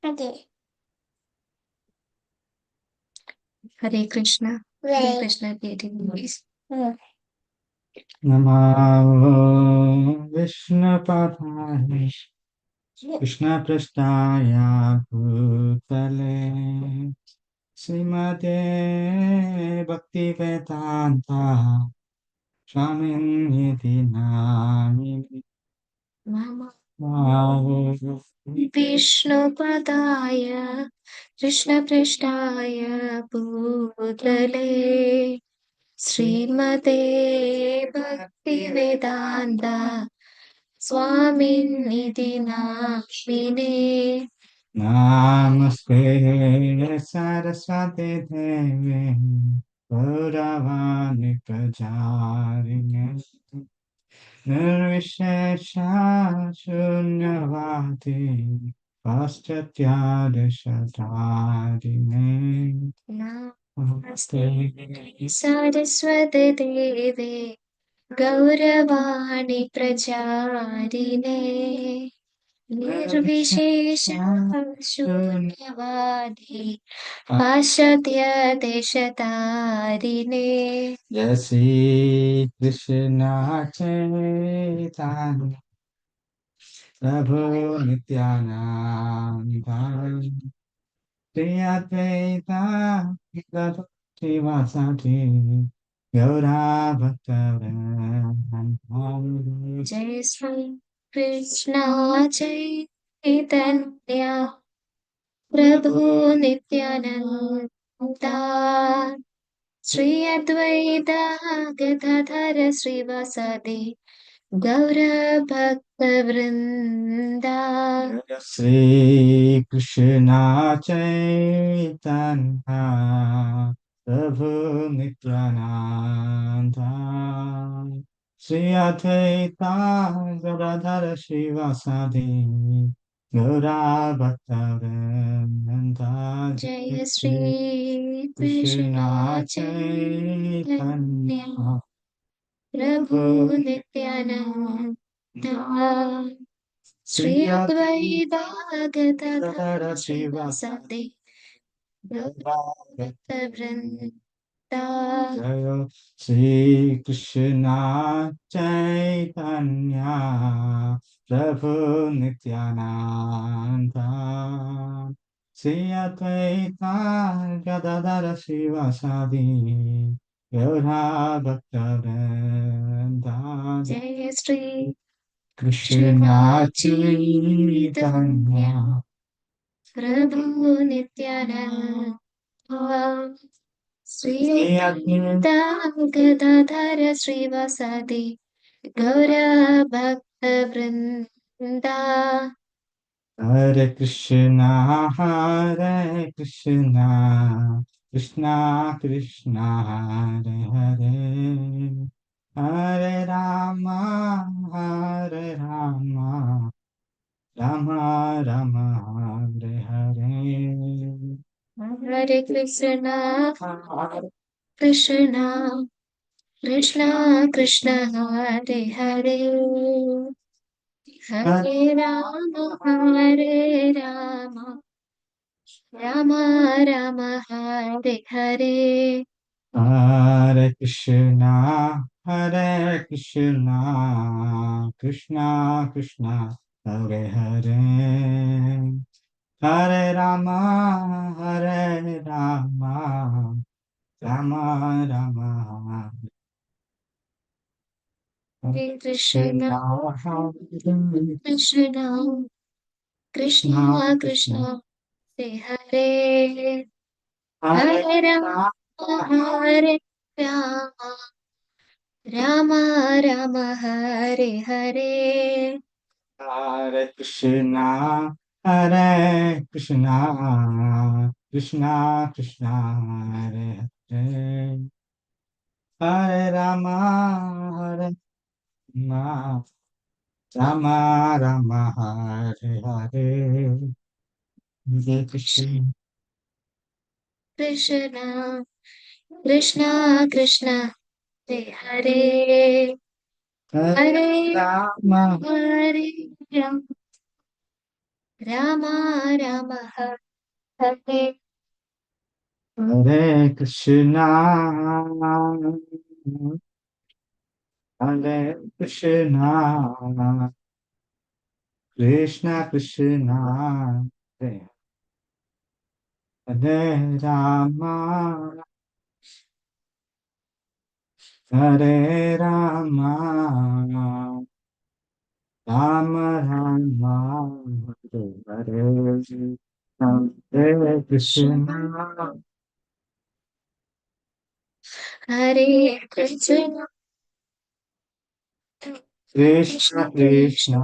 Okay. Hare Krishna. Hare Krishna creating movies. नमो विष्णुपदाय कृष्णपृष्ठाय भूतले श्रीमते भक्तिवेदान्ता स्वामिन्निति नामिनि नमो विष्णुपदाय कृष्णपृष्ठाय भूतले श्रीमते भक्तिवेदान्ता स्वामिन्निति नामिने नमस्ते सरस्वती देवे गौरवाणि प्रचारिणे निर्विशेषा शून्यवादी पाश्चात्यादिशतारिणे नमस्ते सरस्वती देवे गौरवाणि प्रचारिणे निर्विशेष शून्यवादी पाश्चात्यादेशतारिणे जय श्री कृष्ण चैतन्य प्रभु नित्यानंद श्री अद्वैता गदाधर श्रीवासादि गौरा भक्तवृंद जय श्री कृष्ण चैतन्य प्रभु नित्यानंद श्री अद्वैत गदाधर श्रीवासादि गौर भक्तवृंदा श्री कृष्ण चैतन्य प्रभु नित्यानंद श्री अद्वैता गदाधर श्रीवासादि गौरा भक्तवृंद जय श्री कृष्ण चैतन्य प्रभु नित्यानंद श्री अद्वैत गदाधर श्रीवासादि भक्तवृंदा जय श्री कृष्ण चैतन्य प्रभु नित्यानंद श्री अद्वैता गदाधर श्रीवासादि गौरा भक्तवृंद जय श्री कृष्ण चैतन्य प्रभु नित्यानंद श्री अद्वैत गदाधर श्रीवासादि गौर भक्तवृंदा हरे कृष्णा कृष्णा कृष्णा हरे हरे हरे राम राम राम हरे हरे हरे कृष्ण कृष्ण कृष्ण कृष्ण हरे हरे हरे राम राम राम हरे हरे हरे कृष्णा कृष्णा कृष्णा हरे हरे हरे राम राम राम हरे कृष्ण कृष्ण कृष्ण कृष्ण हरे हरे हरे राम राम राम हरे हरे हरे कृष्णा कृष्णा कृष्णा हरे हरे हरे राम राम राम हरे हरे हरे कृष्ण कृष्ण कृष्ण कृष्ण हरे हरे हरे हरे राम हरे राम राम राम हरे हरे कृष्णा हरे कृष्णा कृष्ण कृष्णा हरे हरे राम हरे राम राम राम हरे हरे हरे कृष्णा हरे कृष्ण कृष्ण कृष्ण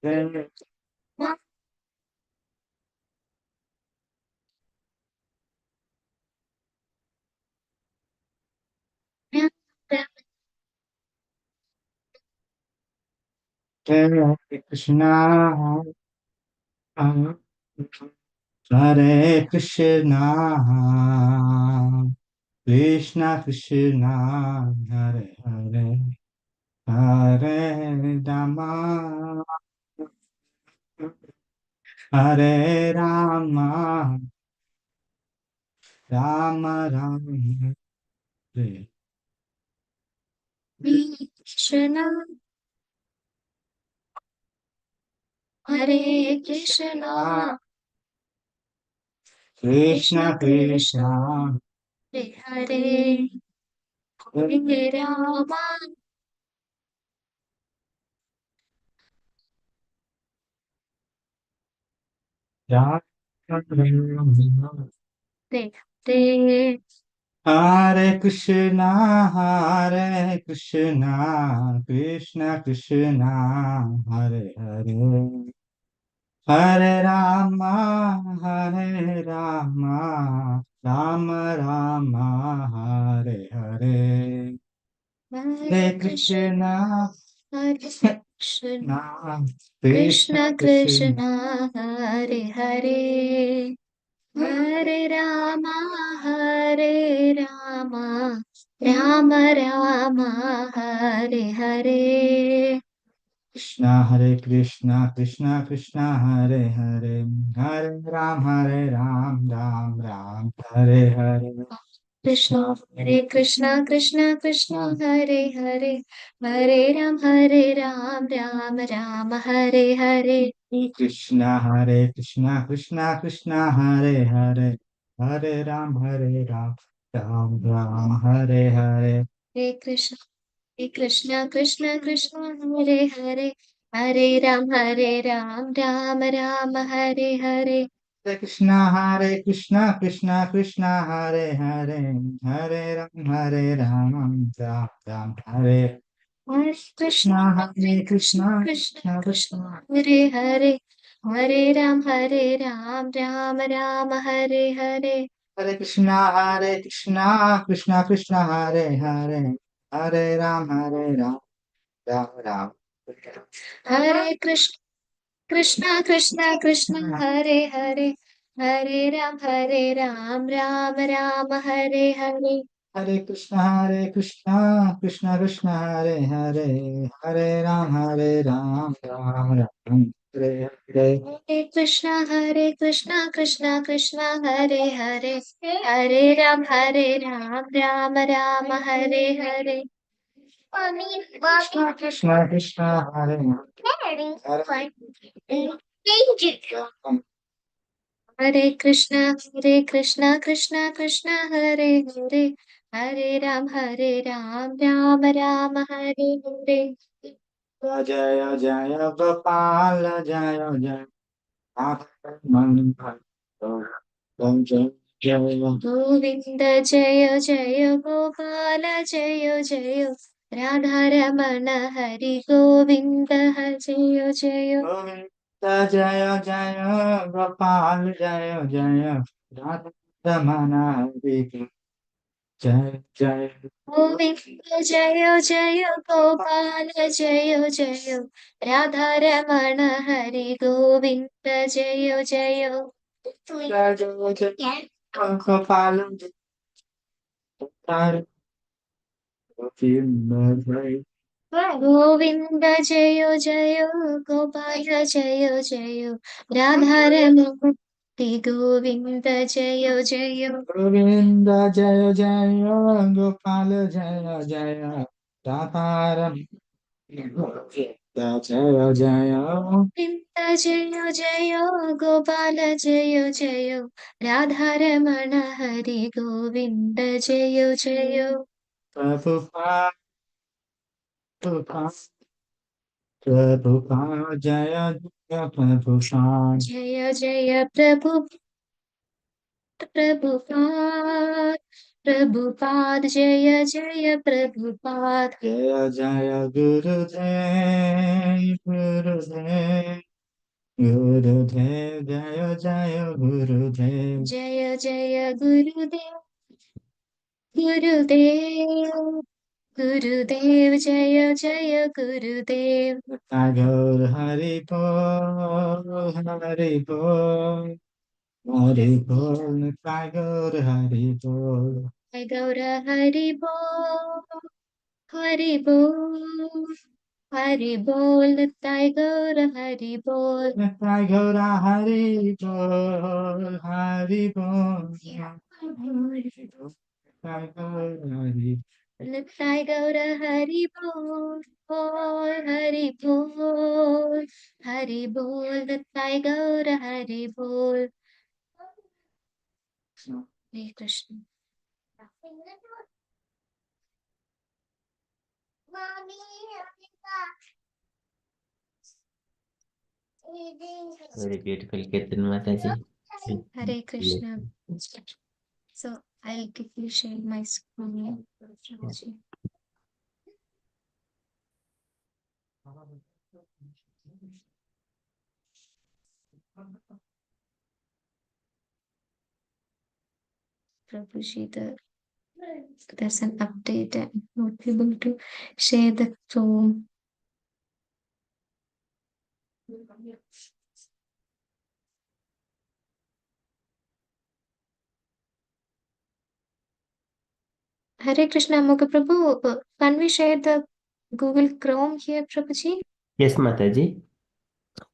हरे हरे कृष्णा हरे कृष्णा कृष्ण कृष्ण हरे हरे हरे राम हरे राम राम राम हरे कृष्ण हरे कृष्ण कृष्ण कृष्ण कृष्ण कृष्ण हरे हरे हरे राम राम हरे हरे हरे कृष्णा कृष्ण कृष्ण हरे हरे हरे राम राम राम हरे हरे हरे हरे कृष्ण कृष्णा हरे कृष्ण कृष्ण कृष्ण कृष्ण कृष्ण हरे हरे हरे राम राम राम हरे हरे कृष्ण कृष्ण कृष्ण हरे हरे हरे राम राम हरे हरे कृष्ण कृष्ण कृष्ण कृष्ण हरे हरे हरे राम राम हरे हरे कृष्ण कृष्ण हरे राम राम हरे हरे हरे कृष्ण कृष्ण कृष्ण हरे राम राम हरे हरे हरे कृष्ण कृष्ण हरे राम हरे हरे कृष्ण कृष्ण कृष्ण कृष्ण कृष्ण कृष्ण हरे राम राम हरे हरे हरे कृष्ण कृष्ण हरे राम राम हरे कृष्ण कृष्ण कृष्ण कृष्ण हरे राम हरे हरे हरे कृष्ण कृष्ण हरे राम हरे हरे हरे कृष्ण कृष्ण कृष्ण हरे राम हरे हरे कृष्ण कृष्ण हरे कृष्ण कृष्ण कृष्ण हरे राम हरे हरे जय जय गोपाल जय मन जय जय गोविन्द जय जय गोपाल जय जय राधारमण हरि गोविन्द जय जय गोविन्द जय जय गोपाल जय रमण हरि जय जय गोविन्द जय जय गोपाल जय जय राधारमण हरि गोविन्द जय जय जय जय गोपाल गोविन्द जय गोविन्द जय जय गोपाल जय जय राधारमूर्ति गोविन्द जय जय गोविन्द जय जय गोपाल जय जय राधारमण जय जय गोविन्द जय जय गोपाल जय जय राधारमण हरि गोविन्द जय जय प्रभुपाद प्रभुपाद जय जय प्रभुपाद जय जय प्रभुपाद प्रभुपाद जय जय प्रभुपाद जय जय गुरुदेव गुरुदेव गुरुदेव जय जय गुरुदेव जय जय गुरुदेव गुरुदेव गुरुदेव जय जय गुरुदेव गौर हरि बोल हरि बोल हरि बोल गौर हरि बोल जय गौर हरि बोल हरि बोल हरि बोल ताय गौर हरि बोल गौर हरि बोल हरि बोल ताय गौर हरि बोल बोल हरि बोल हरि बोल ताय गौर हरि बोल हरे Krishna Very beautiful Kirtan Mataji. Hare Krishna. So I'll quickly share my screen. Prabhuji, there's an update. I'm not able to share the Chrome. Hare Krishna, Moga Prabhu. Can we share the Google Chrome here, Prabhuji? Yes, Mataji.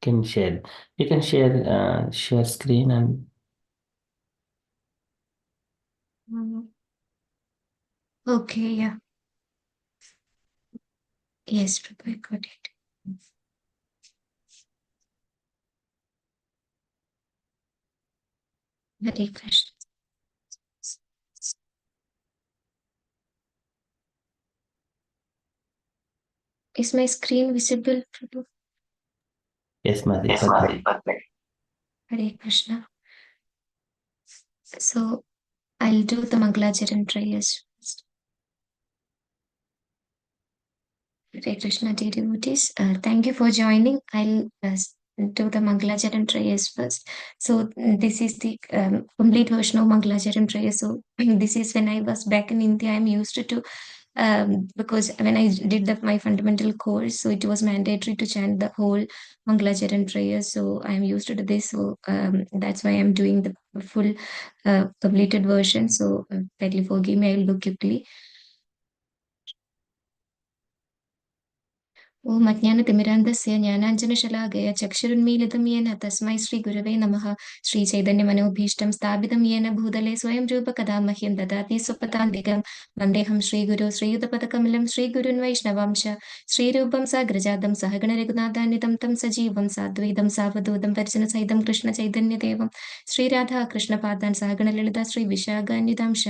Can share. You can share screen and Okay, yeah. Yes, Prabhu, I got it. Hare Krishna. Is my screen visible, Prabhu? yes, Mataji. Perfect. Hare Krishna. So I'll do the Mangalacharan prayers first. Hare Krishna, dear devotees. Thank you for joining. I'll do the Mangalacharan prayers first. So this is the complete version of Mangalacharan prayers. So this is when I was back in India. I'm used to because when I did my fundamental course, so it was mandatory to chant the whole Mangalacharan prayers. So I'm used to this. So that's why I'm doing the full completed version. So kindly forgive me. I will do quickly. ओम अज्ञानतिमिरान्धस्य ज्ञानाञ्जनशलाकया चक्षुरुन्मीलितं येन तस्मै श्रीगुरवे नमः श्रीचैतन्यमनोभीष्टं स्थापितं येन भूतले स्वयं रूप कदा मह्यं ददाति स्वपदान्तिकं वन्देऽहं श्रीगुरो श्रीयुतपदकमलं श्रीगुरुन् वैष्णवांश श्रीरूपं साग्रजातं सहगणरघुनाथान्वितं तं सजीवं साद्वैतं सावधूतं परिजनसहितं कृष्णचैतन्यदेवं श्रीराधा कृष्णपादान् सहगणललिता श्रीविशाखान्वितांश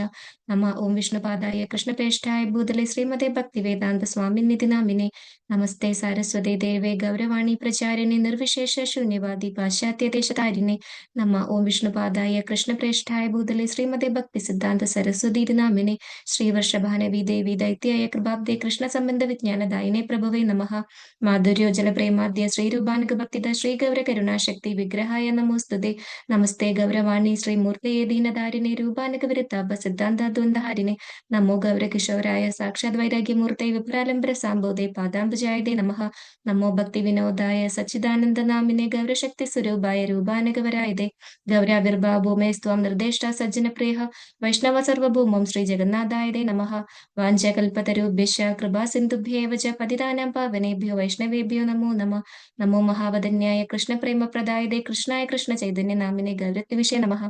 नमः ॐ विष्णुपादाय कृष्णप्रेष्ठाय भूतले श्रीमते भक्तिवेदान्त स्वामिनिधि नामिने नमस्ते सारस्वते देवे गौरवाणी प्रचारिणे निर्विशेष शून्यवादी पाश्चात्य देशतारिणे नमः ओं विष्णुपादाय कृष्णप्रेष्ठाय भूतले श्रीमते भक्ति सिद्धांत सरस्वती नामिने श्रीवर्षभानवी देवी दैत्याय कृपाब्दे कृष्ण संबंध विज्ञानदायिने प्रभवे नमः माधुर्योज्जल प्रेमाद्य श्रीरूपानुग भक्तिद श्री गौर करुणा शक्ति विग्रहाय नमोस्तुते नमस्ते गौरवाणी श्रीमूर्तये दीनदारिणे रूपानुग विरताप सिद्धांत द्वन्द्वहारिणे नमो गौरकिशोराय साक्षात् वैराग्यमूर्तये विप्रालम्बर साम्बोधे पादाम्बुजाय नमः नमो भक्ति विनोदाय सच्चिदानंद नामिने गौरशक्ति स्वरूपाय रूपानगवरायते गौराविर्भावो मे स्वाम निर्देष्टा सज्जन प्रियः वैष्णव सर्वभौमं श्री जगन्नाथाय नमः वाञ्छाकल्पतरुभ्यश्च कृपा सिन्धुभ्येव च पतितानां पावनेभ्यो वैष्णवेभ्यो नमो नमः नमो महावदन्याय कृष्ण प्रेम प्रदायदे कृष्णाय कृष्ण चैतन्य नामिने गौरत्विषे नमः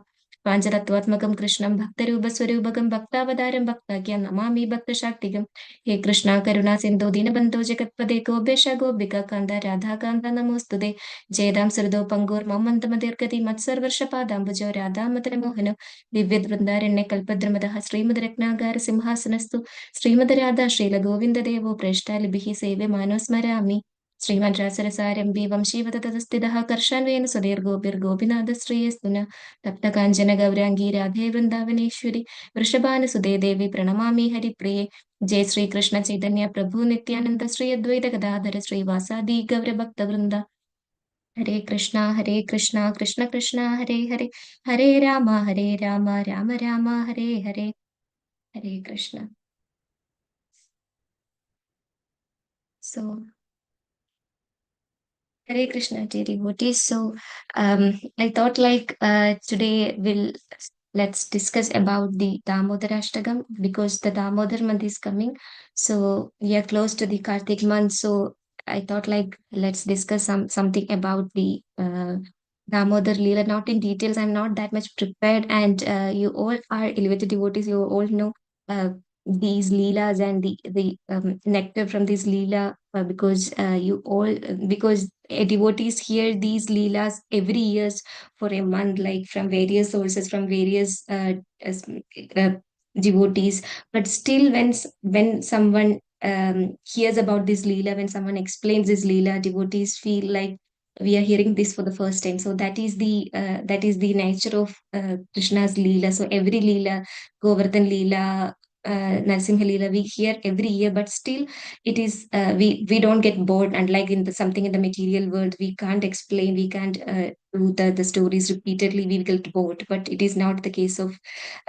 पाञ्चतत्त्वात्मकं कृष्णं भक्तरूपस्वरूपकं भक्तावतारं भक्ताख्यं नमामि भक्तशाक्तिकं हे कृष्णा करुणा सिन्धो दीनबन्धो जगत्पदे गोपेश गोपिका कान्त राधा कान्त नमोऽस्तुते जयदां सुहृदो पङ्गुर्मं मन्दमतिर्गति मत्सर्वर्षपादाम्बुजो राधामतरमोहन दिव्यवृन्दारण्य कल्पद्रुमदः श्रीमद्रत्नागार सिंहासनस्तु श्रीमद्राधा श्रीलगोविन्ददेवो प्रेष्ठालिभिः सेव्यमानो स्मरामि श्रीमद्रासरसारम्भे वंशीवततस्थितः कर्षान्वेन सुधीर्गोपिर्गोपिनाथश्रेयस्तु न तप्तकाञ्चन गौराङ्गी राधे वृन्दावनेश्वरि वृषभानुसुते देवी प्रणमामि हरिप्रिये जय श्री कृष्ण चैतन्य प्रभु नित्यानंद श्री अद्वैत गदाधर श्रीवासादि गौरभक्तवृंदा हरे Krishna Krishna Krishna Hare Hare Hare Ram Ram Ram Hare Hare Hare Krishna so Hare Krishna, dear devotees. So, I thought today let's discuss about the Damodara Ashtagam because the Damodar month is coming. So we are close to the Kartik month. So I thought let's discuss something about the Damodar Leela. Not in details. I'm not that much prepared, and you all are elevated devotees. You all know uh, these leelas and the nectar from this leela because you all because devotees hear these leelas every year for a month, like from various sources, from various as- uh, devotees. But still, when someone hears about this leela, when someone explains this leela, devotees feel like we are hearing this for the first time. So that is the nature of Krishna's leela. So every leela, Govardhan leela, Narsimha leela, we hear every year, but still it is we don't get bored, unlike in the something in the material world we can't explain, we can't do the stories repeatedly, we get bored, but it is not the case of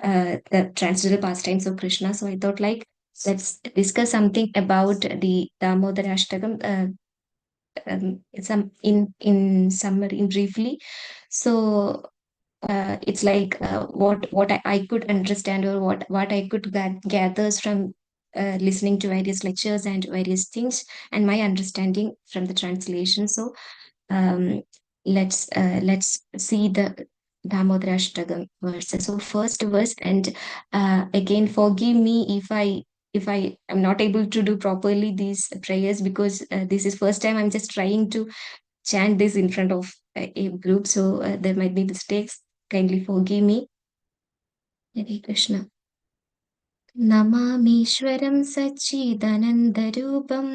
the transcendental pastimes of Krishna. So I thought let's discuss something about the Damodara Ashtagam, some in summary, in briefly. So it's what I could understand, or what I could gathers from listening to various lectures and various things, and my understanding from the translation. So um, let's see the Damodara Ashtagam verses. So first verse, and again forgive me if I am not able to do properly these prayers, because this is first time I'm just trying to chant this in front of a group, so there might be mistakes. Kindly forgive me. Hare Krishna. नमामीश्वरं सच्चिदानन्दरूपं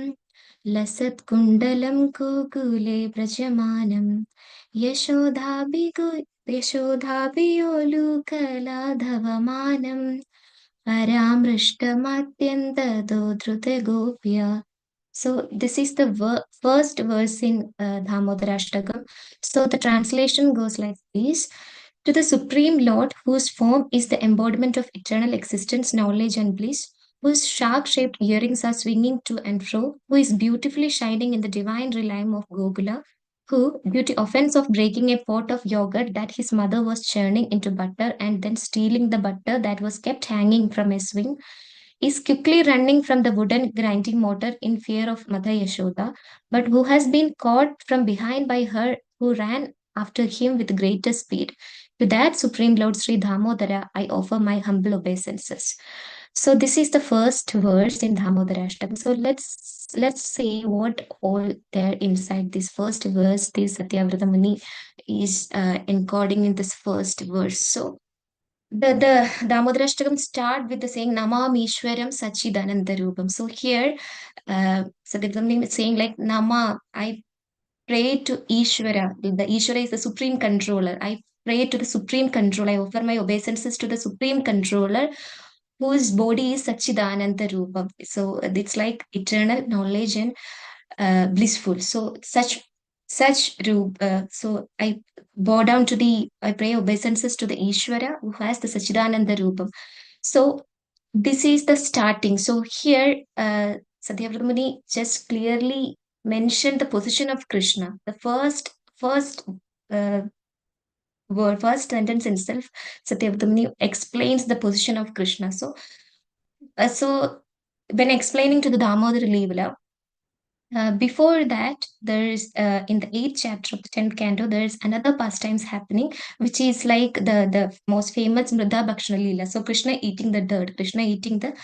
लसत्कुण्डलं गोकुले व्रजमानं यशोधाभियोलुकलाधवमानं परामृष्टमत्यन्तदोधृतगोप्या. So this is the first verse in Damodara Ashtakam. So the translation goes like this. To the Supreme Lord, whose form is the embodiment of eternal existence, knowledge, and bliss, whose shark shaped earrings are swinging to and fro, who is beautifully shining in the divine realm of Gokula, who, due to offense of breaking a pot of yogurt that his mother was churning into butter and then stealing the butter that was kept hanging from a swing, is quickly running from the wooden grinding mortar in fear of Mother Yashoda, but who has been caught from behind by her who ran after him with greater speed. To that Supreme Lord Sri Damodara, I offer my humble obeisances. So this is the first verse in Damodara Ashtakam. So let's see what all there inside this first verse. This Satyavrata Muni is encoding in this first verse. So the Damodara Ashtakam start with the saying Namam Ishwaram Sachidananda Rupam. So here Satyavrata Muni is saying Nama, I pray to Ishvara. The Ishvara is the supreme controller. I pray to the supreme controller. I offer my obeisances to the supreme controller, whose body is Sachidananda Rupa. So it's like eternal knowledge and blissful. So such Rupa. So I bow down to I pray obeisances to the Ishvara who has the Sachidananda Rupa. So this is the starting. So here Satyavrata Muni just clearly mention the position of Krishna. The first uh, word, first sentence itself, Satyavtamani explains the position of Krishna. So when explaining to the Damodara Leela, before that, there is in the eighth chapter of the 10th canto, there is another pastimes happening, which is like the most famous Mrida Bhakshana Leela. So Krishna eating the dirt, Krishna eating the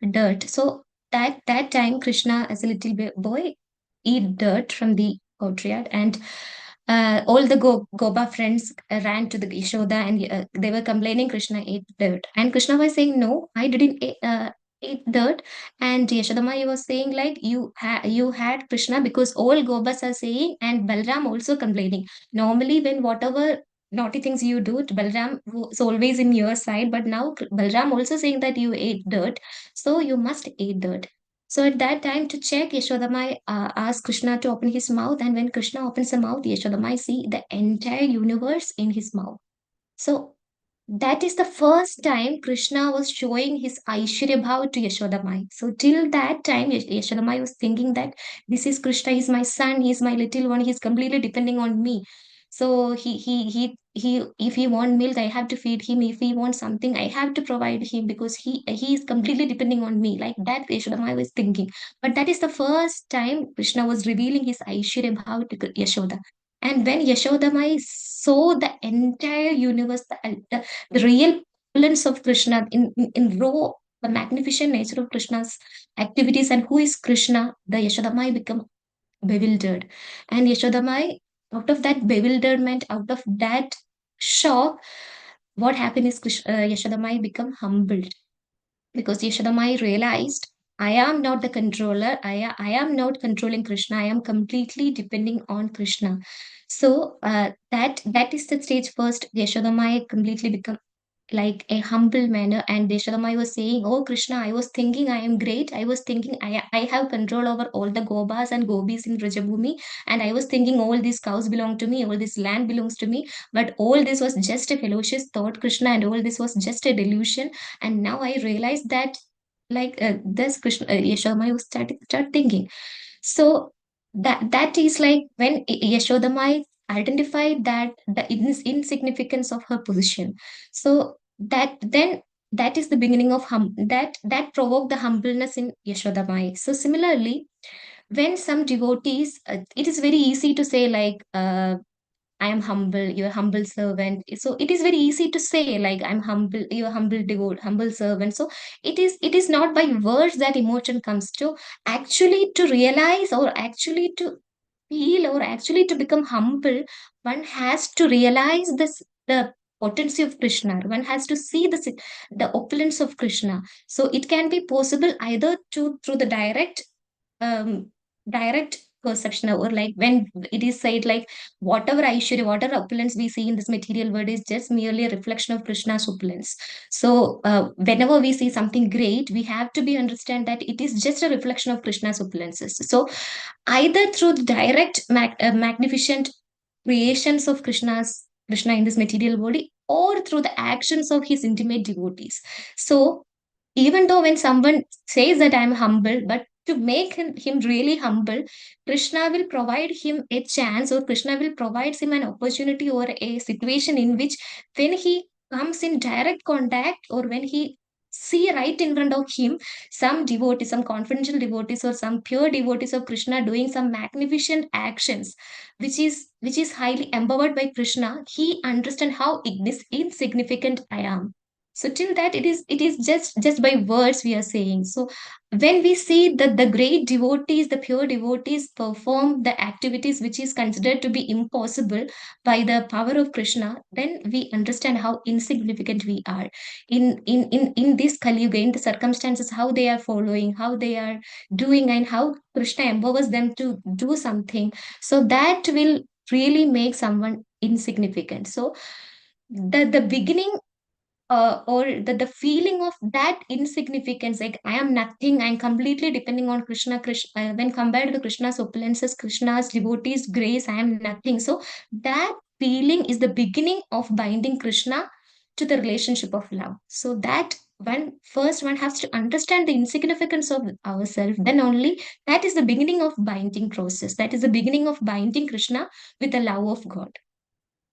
dirt. So that time, Krishna as a little boy eat dirt from the courtyard, and all the Gopa friends ran to the Yashoda, and they were complaining Krishna ate dirt, and Krishna was saying, "No, I didn't eat dirt." And Yashodamai was saying like you had Krishna because all Gobas are saying, and Balram also complaining. Normally, when whatever naughty things you do, Balram was always in your side, but now Balram also saying that you ate dirt, so you must eat dirt. So at that time, to check, Yashodamai asked Krishna to open his mouth, and when Krishna opens the mouth, Yashodamai see the entire universe in his mouth. So that is the first time Krishna was showing his Aishwarya Bhav to Yashodamai. So till that time, Yashodamai was thinking that this is Krishna, he's my son, he's my little one, he's completely depending on me. So if he want milk, I have to feed him. If he wants something, I have to provide him because he is completely depending on me. Like that, Yashodamai was thinking. But that is the first time Krishna was revealing his Aishwarya Bhav to Yashoda. And when Yashodamai saw the entire universe, the real opulence of Krishna in raw, the magnificent nature of Krishna's activities and who is Krishna, the Yashodamai become bewildered. And Yashodamai, out of that bewilderment, out of that shock, what happened is Yashodamai become humbled because Yashodamai realized I am not the controller. I am not controlling Krishna. I am completely depending on Krishna. So that is the stage first. Yashodamai completely become like a humble manner. And Desharamai was saying, "Oh Krishna, I was thinking I am great. I was thinking I have control over all the Gobas and Gobis in Rajabhumi. And I was thinking all these cows belong to me, all this land belongs to me. But all this was just a fallacious thought, Krishna, and all this was just a delusion. And now I realized that like this Krishna Yashodamai was start thinking. So that is like when Yashodamai identified that the insignificance of her position. So that is the beginning of that provoked the humbleness in Yashodamai. So similarly, when some devotees, it is very easy to say like I am humble, your humble servant. So it is very easy to say like I'm humble, your humble devote, humble servant. So it is not by words that emotion comes to actually to realize or actually to feel or actually to become humble. One has to realize the potency of Krishna. One has to see the opulence of Krishna. So it can be possible either to through the um, direct perception, or like when it is said like whatever Aishwarya, whatever opulence we see in this material world is just merely a reflection of Krishna's opulence. So whenever we see something great, we have to be understand that it is just a reflection of Krishna's opulences. So either through the direct magnificent creations of Krishna in this material body, or through the actions of his intimate devotees. So even though when someone says that I'm humble, but to make him really humble, Krishna will provide him a chance, or Krishna will provide him an opportunity or a situation in which when he comes in direct contact, or when he see right in front of him some devotees, some confidential devotees or some pure devotees of Krishna doing some magnificent actions, which is highly empowered by Krishna, he understand how insignificant I am. So till that it is just by words we are saying. So when we see that the great devotees, the pure devotees perform the activities which is considered to be impossible by the power of Krishna, then we understand how insignificant we are in this Kali Yuga, in the circumstances, how they are following, how they are doing, and how Krishna empowers them to do something. So that will really make someone insignificant. So the beginning or the feeling of that insignificance, like I am nothing, I'm completely depending on Krishna, when compared to the Krishna's opulences, Krishna's devotees grace, I am nothing. So that feeling is the beginning of binding Krishna to the relationship of love. So that one has to understand the insignificance of ourselves. Then only that is the beginning of binding process. That is the beginning of binding Krishna with the love of God,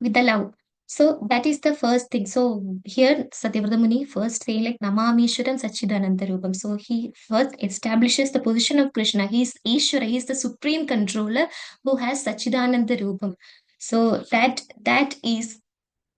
with the love. So that is the first thing. So here Satyavrata Muni first saying like Namamishwaram Sachidananda Rupam. So he first establishes the position of Krishna. He is Ishvara, he is the supreme controller who has Sachidananda Rupam. So that is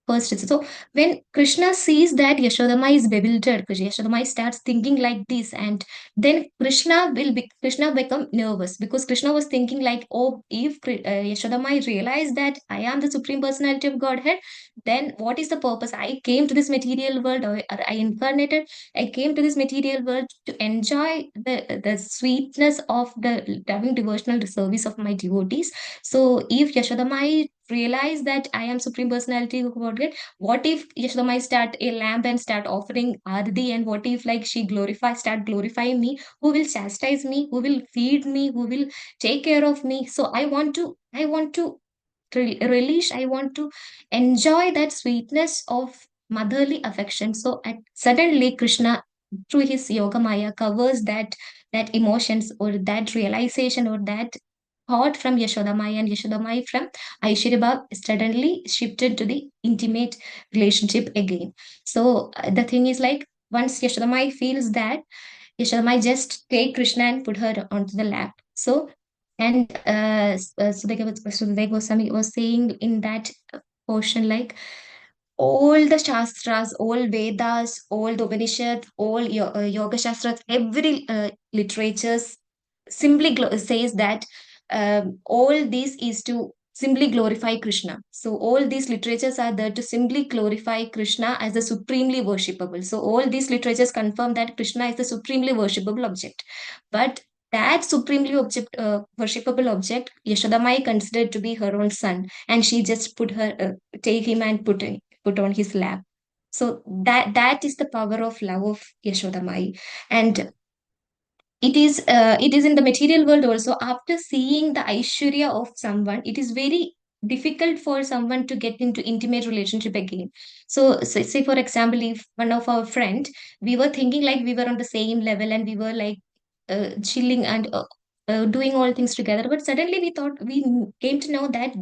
first. So when Krishna sees that Yashodama is bewildered, Yashodama starts thinking like this, and then Krishna become nervous because Krishna was thinking like, oh, if Yashodama realized that I am the supreme personality of Godhead, then what is the purpose? I came to this material world, or I incarnated. I came to this material world to enjoy the sweetness of the loving devotional service of my devotees. So if Yashodama realize that I am supreme personality of Godhead, what if Yashodama start a lamp and start offering Arati, and what if like she start glorifying me? Who will chastise me? Who will feed me? Who will take care of me? So I want to relish, I want to enjoy that sweetness of motherly affection. So suddenly Krishna, through his yoga maya, covers that emotions or that realization or that thought from Yashodamai, and Yashodamai from Aishwarya suddenly shifted to the intimate relationship again. So the thing is like once Yashodamai feels that, Yashodamai just take Krishna and put her onto the lap. So and Sudhika Goswami was saying in that portion like all the Shastras, all Vedas, all the Upanishads, all Yoga Shastras, every literatures simply says that all this is to simply glorify Krishna. So all these literatures are there to simply glorify Krishna as the supremely worshipable. So all these literatures confirm that Krishna is the supremely worshipable object. But that supremely worshipable object, Yashodamai considered to be her own son, and she just take him and put on his lap. So that is the power of love of Yashodamai. And it is in the material world also. After seeing the Aishwarya of someone, it is very difficult for someone to get into intimate relationship again. So say for example, if one of our friend, we were thinking like we were on the same level and we were like chilling and doing all things together, but suddenly we came to know that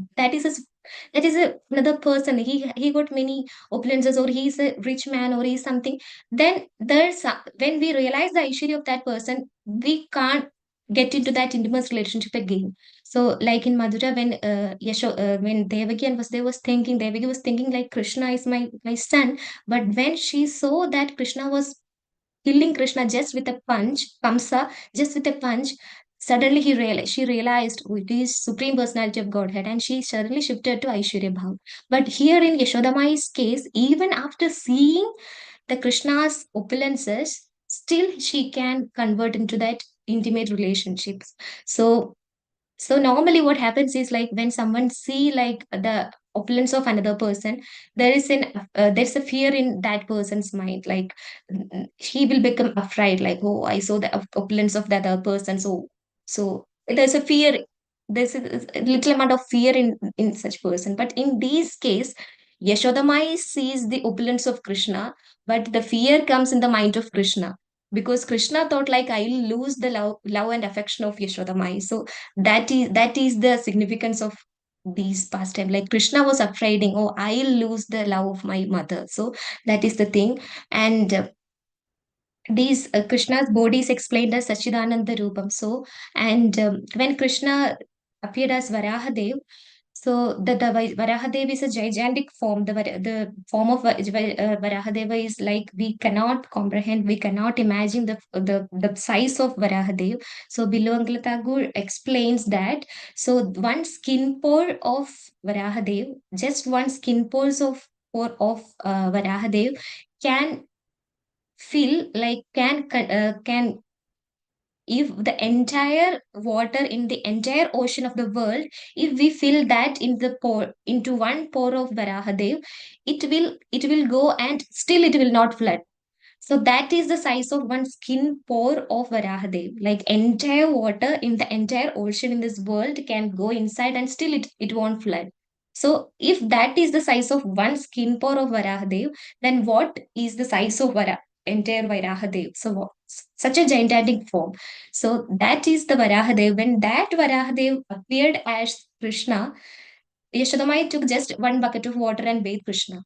another person. He got many opulences, or he's a rich man, or he's something. Then when we realize the issue of that person, we can't get into that intimate relationship again. So like in Madhura, when Devaki and Vasudeva was thinking, Devaki was thinking like Krishna is my son. But when she saw that Krishna was killing Krishna just with a punch, Kamsa, just with a punch, suddenly she realized, oh, it is Supreme Personality of Godhead, and she suddenly shifted to Aishwarya Bhav. But here in Yashodamai's case, even after seeing the Krishna's opulences, still she can convert into that intimate relationships. So normally what happens is like when someone see like the opulence of another person, there's a fear in that person's mind. Like he will become afraid, like, oh, I saw the opulence of the other person. So there's a fear. There's a little amount of fear in such person. But in this case, Yashodamai sees the opulence of Krishna, but the fear comes in the mind of Krishna, because Krishna thought like I'll lose the love and affection of Yashodamai. So that is the significance of these pastime. Like Krishna was afraid, oh, I'll lose the love of my mother. So that is the thing. And these Krishna's body is explained as Sachidananda Rupam. So and when Krishna appeared as Varahadev, so the Varahadev is a gigantic form. The form of Varahadeva is like we cannot comprehend, we cannot imagine the size of Varahadev. So Biloangla Thakur explains that. So one skin pore of Varahadev, just one skin pore of Varahadev can feel like can if the entire water in the entire ocean of the world, if we fill that in the pore into one pore of Varahadev, it will go and still it will not flood. So that is the size of one skin pore of Varahadev. Like entire water in the entire ocean in this world can go inside and still it won't flood. So if that is the size of one skin pore of Varahadev, then what is the size of Vara? entire Varahadev. So such a gigantic form. So that is the Varahadev. When that Varahadev appeared as Krishna, Yashodamai took just one bucket of water and bathed Krishna.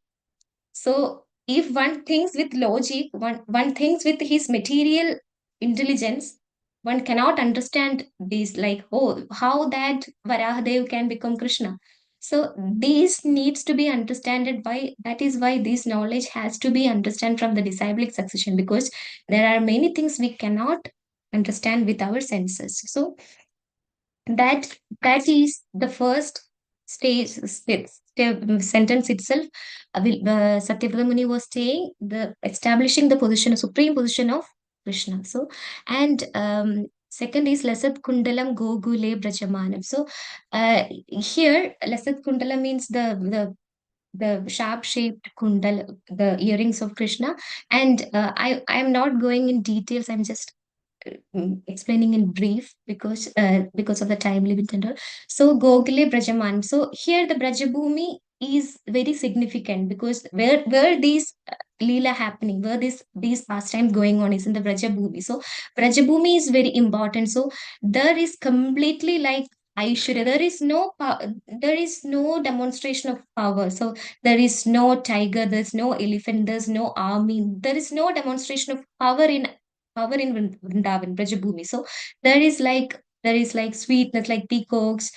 So if one thinks with logic, one thinks with his material intelligence, one cannot understand this, like, oh, how that Varahadev can become Krishna. So this needs to be understood by, that is why this knowledge has to be understood from the disciplic succession, because there are many things we cannot understand with our senses. So that is the first sentence itself. Satyavrata Muni was saying the establishing the position, supreme position of Krishna. So, and second is Lasat Kundalam Gogule Brajamanam. So, here Lasat Kundalam means the sharp shaped kundal, the earrings of Krishna. And I am not going in details. I'm just explaining in brief because of the time limit and all. So Gogule Brajaman. So here the Brajabhumi is very significant, because where these Leela happening, where these pastimes going on is in the Brajabhumi. So Brajabhumi is very important. So there is completely like Aishwarya. There is no demonstration of power. So there is no tiger, there's no elephant, there's no army, there is no demonstration of power in Vrindavan, Brajabhumi. So there is like sweetness, like peacocks,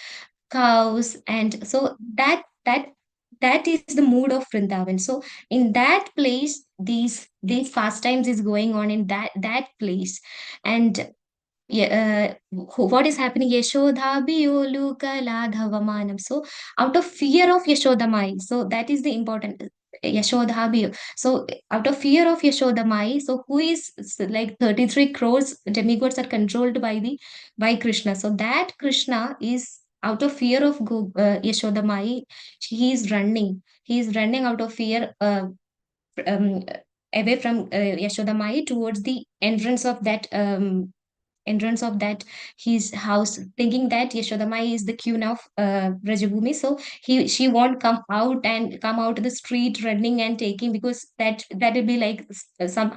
cows, and so that is the mood of Vrindavan. So in that place, these pastimes is going on in that place. And yeah, what is happening? Yashodhabiyolu kaladhavamanam. So out of fear of Yashodamai, so that is the important Yashodhabi. So out of fear of Yashodamai, so who is like 33 crores demigods are controlled by Krishna. So that Krishna is out of fear of Yashodamai. He is running. He is running out of fear. Um, Away from Yashodamai towards the entrance of that his house, thinking that Yashodamai is the queen of Brajabhumi. So she won't come out to the street running and taking, because that will be like some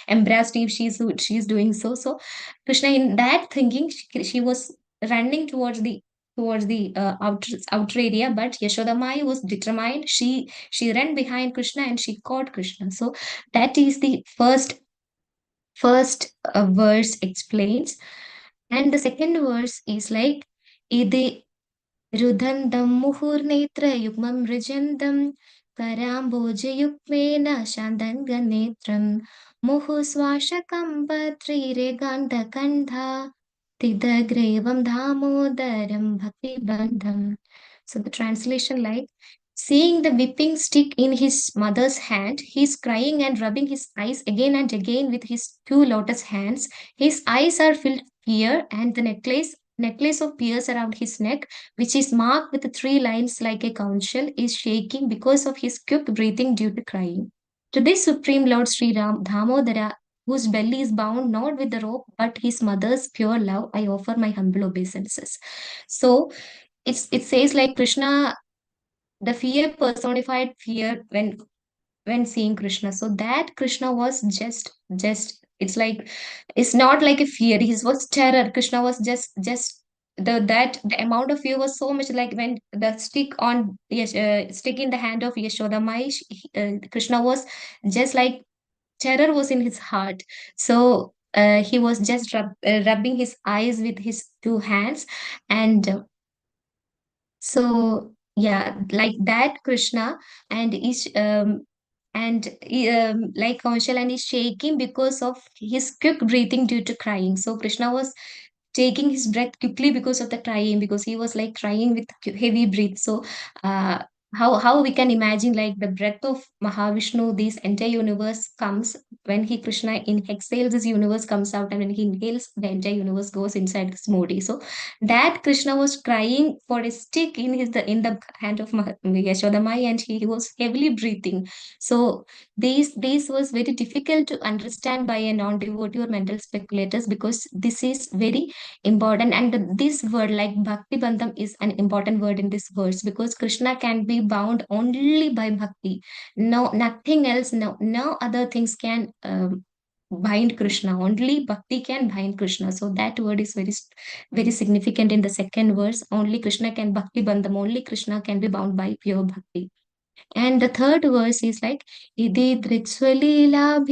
embarrassed if she's doing so. So Krishna, in that thinking, she was running towards the outer area, but Yashodamai was determined. She ran behind Krishna and she caught Krishna. So that is the first verse explains. And the second verse is like, Ide Rudandam Muhurnetra Yukmam Rijandam Karamboja Yukmena Shandanga Netram Muhu Swashakam Patri Reganda Kandha Tidagrevam Damodaram Bhakti Bandham. So the translation like, seeing the whipping stick in his mother's hand, he is crying and rubbing his eyes again and again with his two lotus hands. His eyes are filled with fear, and the necklace of pearls around his neck, which is marked with three lines like a conch shell, is shaking because of his quick breathing due to crying. To this Supreme Lord Sri Ram Damodhara, whose belly is bound not with the rope but his mother's pure love, I offer my humble obeisances. So it says like Krishna, the fear personified fear when seeing Krishna. So that Krishna was just it's not like a fear. He was terror. Krishna was just the amount of fear was so much, like when the stick in the hand of Yashodamai, Krishna was just like terror was in his heart. So he was just rubbing his eyes with his two hands. And so yeah, like that Krishna, and is like Kanshal, and is shaking because of his quick breathing due to crying. So Krishna was taking his breath quickly because of the crying, because he was like crying with heavy breath. So uh, how we can imagine like the breath of Mahavishnu, this entire universe comes when he Krishna exhales, this universe comes out, and when he inhales, the entire universe goes inside this Modi. So that Krishna was crying for a stick in the hand of Yashodamai, and he was heavily breathing. So this was very difficult to understand by a non-devotee or mental speculators, because this is very important. And this word like Bhakti Bandham is an important word in this verse, because Krishna can be be bound only by bhakti. No, nothing else, no other things can bind Krishna. Only bhakti can bind Krishna. So that word is very significant in the second verse. Only Krishna can bhakti bandham. Only Krishna can be bound by pure bhakti. And the third verse is like, Idi Dritswalila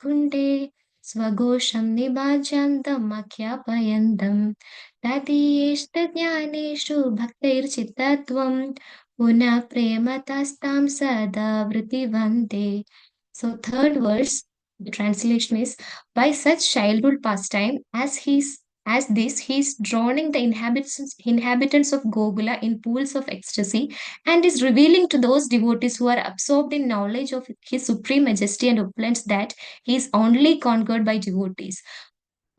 Kunde Swagosham Nibajandam Akhyapayandam Tatiyeshta Jnaneshu Bhaktair Chittatvam Puna Prematastam Sada Vritivante. So third verse, the translation is, by such childhood pastime as this, he is drowning the inhabitants of Gogula in pools of ecstasy and is revealing to those devotees who are absorbed in knowledge of his supreme majesty and opulence that he is only conquered by devotees,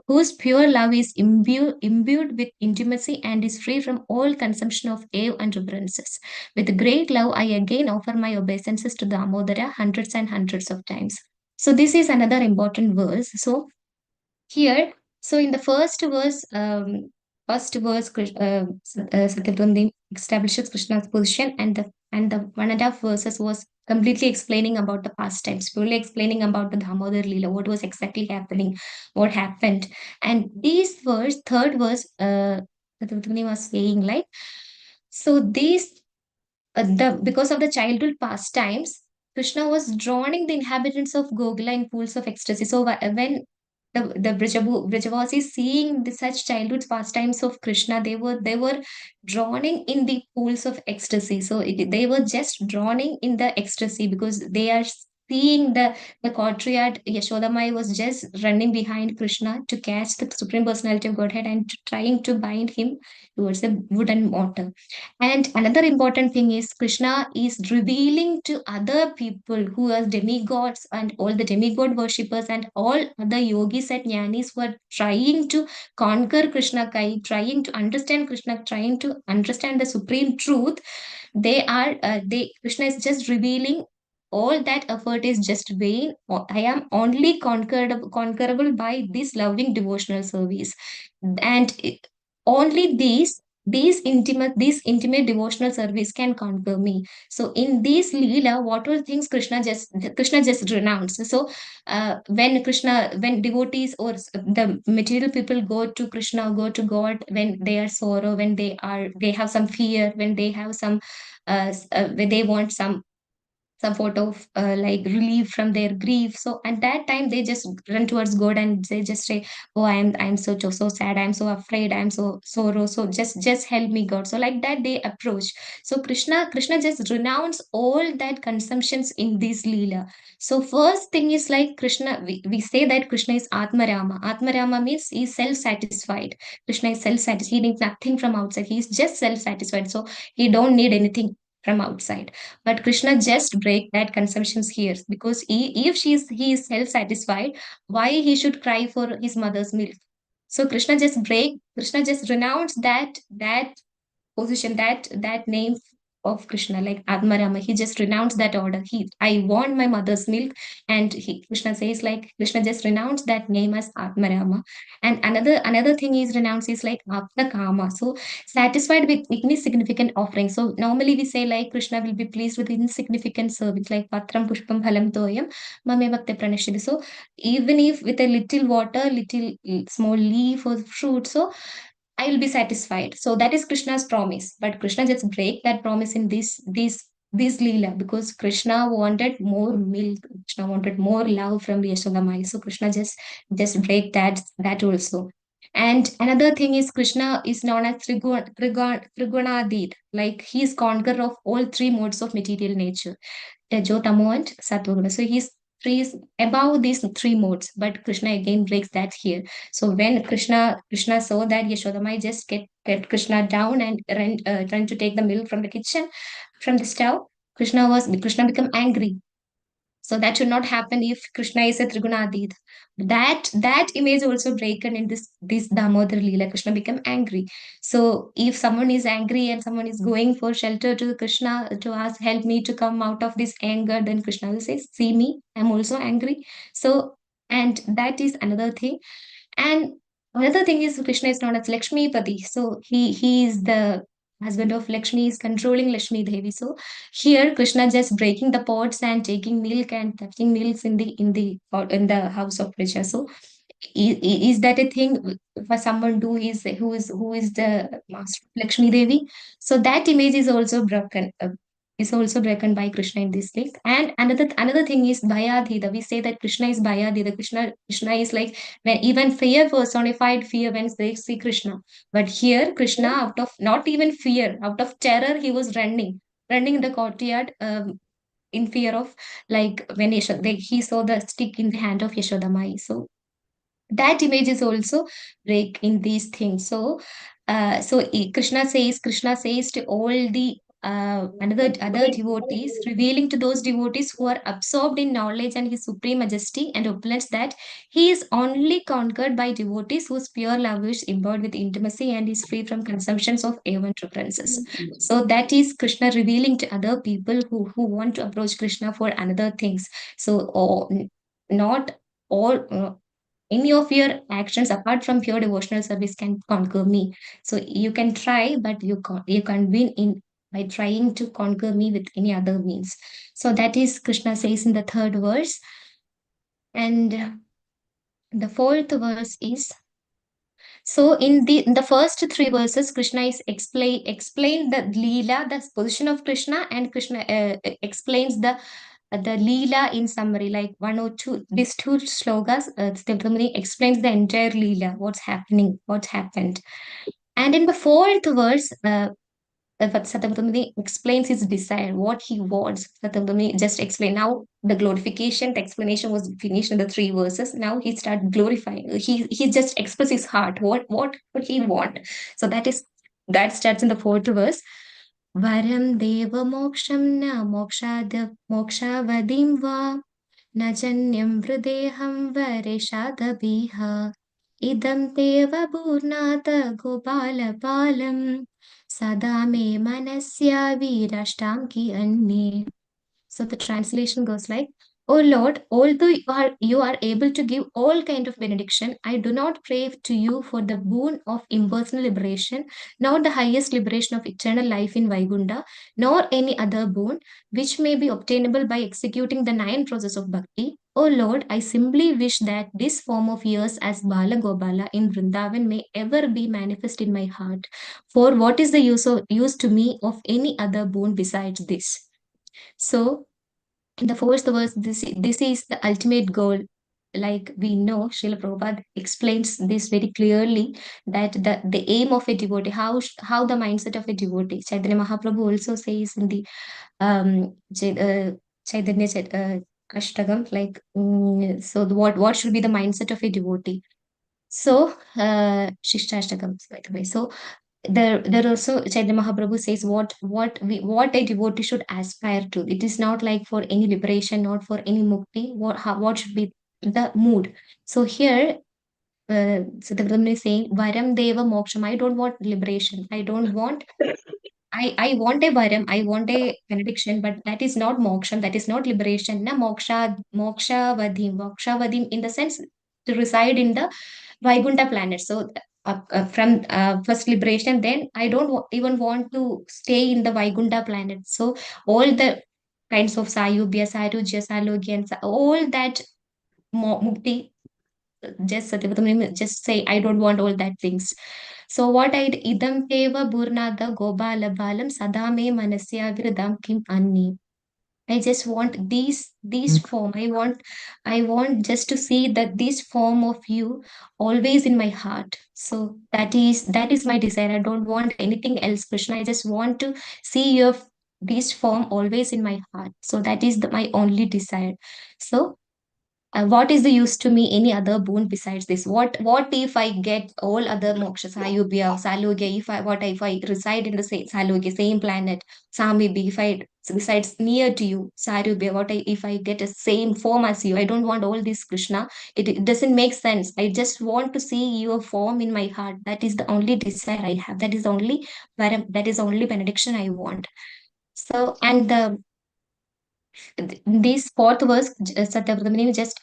whose pure love is imbued with intimacy and is free from all consumption of awe and reverences. With great love, I again offer my obeisances to Damodhara hundreds and hundreds of times. So this is another important verse. So here, so in the first verse, Satyavati establishes Krishna's position, and the 1.5 verses was completely explaining about the past times, purely explaining about the Damodar Leela, what was exactly happening, what happened. And this verse, third verse, Satyavati was saying like, so these the because of the childhood pastimes, Krishna was drowning the inhabitants of Gogula in pools of ecstasy. So when the Brajavasis seeing the such childhood pastimes of Krishna, they were drowning in the pools of ecstasy. So they were just drowning in the ecstasy because they are seeing the courtyard. Yashodamai was just running behind Krishna to catch the Supreme Personality of Godhead and trying to bind him towards the wooden mortar. And another important thing is Krishna is revealing to other people who are demigods and all the demigod worshippers and all other yogis and jnanis who are trying to conquer Krishna Kai, trying to understand Krishna, trying to understand the supreme truth. They Krishna is just revealing all that effort is just vain. I am only conquerable by this loving devotional service. And only these intimate devotional service can conquer me. So in this leela, what were things Krishna just renounced. So when devotees or the material people go to Krishna, go to God, when they are sorrow, when they have some fear, when they have some when they want some sort of like relief from their grief. So at that time, they just run towards God and they just say, "Oh, I'm so sad. I'm so afraid. I'm so sorrow. So just help me, God." So like that, they approach. So Krishna just renounce all that consumptions in this leela. So first thing is like Krishna. We say that Krishna is Atmarama. Atmarama means he's self-satisfied. Krishna is self-satisfied. He needs nothing from outside. He's just self-satisfied. So he don't need anything from outside. But Krishna just break that consumptions here because if he is self-satisfied, why he should cry for his mother's milk? So Krishna just renounce that position, that name of Krishna, like Atmarama. He just renounced that order. I want my mother's milk, and Krishna says like Krishna just renounced that name as Atmarama. And another thing is renounced is like Aptakama. So satisfied with insignificant offering. So normally we say like Krishna will be pleased with insignificant service like Patram Pushpam Phalam Toyam Mame Bhakti Pranashidi. So even if with a little water, little small leaf or fruit, so I will be satisfied. So that is Krishna's promise. But Krishna just break that promise in this Leela because Krishna wanted more milk. Krishna wanted more love from Yashodamai. So Krishna just break that also. And another thing is Krishna is known as Trigunadit. Like he is conqueror of all three modes of material nature. Tejo, Tamo, and Sattva. So he's three is above these three modes, but Krishna again breaks that here. So when Krishna saw that Yashodamai just kept Krishna down and trying to take the milk from the kitchen, from the stove, Krishna become angry. So that should not happen if Krishna is a Trigunadit. That image also broken in this Damodar Leela. Krishna become angry. So if someone is angry and someone is going for shelter to Krishna to ask, help me to come out of this anger, then Krishna will say, see me, I'm also angry. So and that is another thing. And another thing is Krishna is known as Lakshmi Pati. So he is the husband of Lakshmi, is controlling Lakshmi Devi. So here Krishna just breaking the pots and taking milk and touching milks in the house of Praja. So is that a thing for someone who is the master of Lakshmi Devi? So that image is also broken by Krishna in this link. And another thing is Bhayadhita. We say that Krishna is Bhayadhita. Krishna is like when even fear personified fear when they see Krishna. But here Krishna, out of not even fear, out of terror, he was running in the courtyard. In fear of, like when he saw the stick in the hand of Yashodamai. So that image is also break in these things. So Krishna says to all the another other devotees, revealing to those devotees who are absorbed in knowledge and his supreme majesty and opulence, that he is only conquered by devotees whose pure love is imbued with intimacy and is free from consumptions of avan preferences. So that is Krishna revealing to other people who want to approach Krishna for another things. So not all any of your actions apart from pure devotional service can conquer me. So you can try, but you can't win in by trying to conquer me with any other means. So that is Krishna says in the third verse. And the fourth verse is, so in the first three verses, Krishna is explain the Leela, the position of Krishna, and Krishna explains the Leela in summary, like one or two, these two slogas, Sthitabrahmani explains the entire Leela, what's happening, what happened. And in the fourth verse, but Satyabhatamani explains his desire, what he wants. Satyabhatamani just explain. Now the glorification, the explanation was finished in the three verses. Now he started glorifying. He just express his heart. What would he want? So that starts in the fourth verse. Varam deva moksham na mokshavadim va न जन्यं हृदेऽहं वरेशादभिः इदं तेव पूर्णात् गोपालपालं सदा मे मनस्या की अन्ये. So the translation goes like, O Lord, although you are able to give all kind of benediction, I do not pray to you for the boon of impersonal liberation, nor the highest liberation of eternal life in Vaigunda, nor any other boon which may be obtainable by executing the 9 process of bhakti. O Lord, I simply wish that this form of yours as Bala Gopala in Vrindavan may ever be manifest in my heart. For what is the use to me of any other boon besides this? So in the first verse, this is the ultimate goal. Like we know, Srila Prabhupada explains this very clearly, that the aim of a devotee, how the mindset of a devotee. Chaitanya Mahaprabhu also says in the Chaitanya Astakam, like so what should be the mindset of a devotee? So Shishtastakam, by the way. So there also Chaitanya Mahaprabhu says what a devotee should aspire to. It is not like for any liberation, not for any mukti. What should be the mood? So here Siddhartha is saying Varam Deva Moksham. I don't want liberation. I want a varam, I want a benediction, but that is not moksham, that is not liberation. Na moksha vadim in the sense to reside in the Vaikuntha planet. So from first liberation, then I don't even want to stay in the Vaikuntha planet. So all the kinds of sayubhya, sarujya, salogya, and all that mukti, just Satyavatama, just say I don't want all that things. So what I idam teva burnada gobala balam sadame manasya viradam kim anni. I just want these form. I want just to see that this form of you always in my heart. So that is my desire. I don't want anything else, Krishna. I just want to see your this form always in my heart. So that is my only desire. So what is the use to me any other boon besides this? What if I get all other mokshas, Ayubhya, Salogya, if I reside in the same Salogya, same planet, Samibhi, if I besides near to you, Sarubhya, if I get a same form as you? I don't want all this, Krishna. It doesn't make sense. I just want to see your form in my heart. That is the only desire I have. That is the only benediction I want. So and the this fourth verse, Satyavadamani just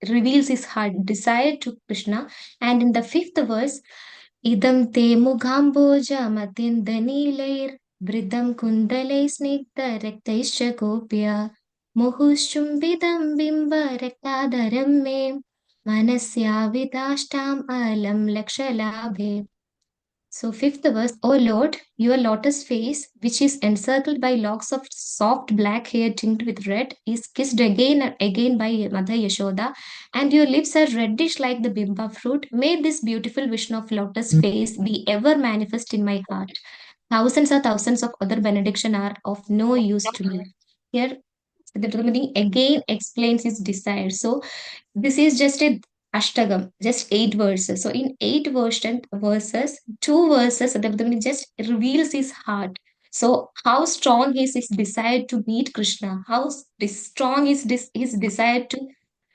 reveals his heart desire to Krishna. And in the fifth verse, idam te mughamboja vridam kundalai snigdha raktaischa gopya muhushchumbidam bimba raktadaram me manasya vidashtam alam lakshalabhe. So, fifth verse, O Lord, your lotus face, which is encircled by locks of soft black hair tinged with red, is kissed again and again by Mother Yashoda, and your lips are reddish like the bimba fruit. May this beautiful vision of lotus face be ever manifest in my heart. Thousands of other benediction are of no use to me. Here, the Drupadi again explains his desire. So, this is just a astakam, just 8 verses. So in 8 verses, 2 verses, Sadhguru just reveals his heart. So how strong is his desire to meet Krishna? How strong is his desire to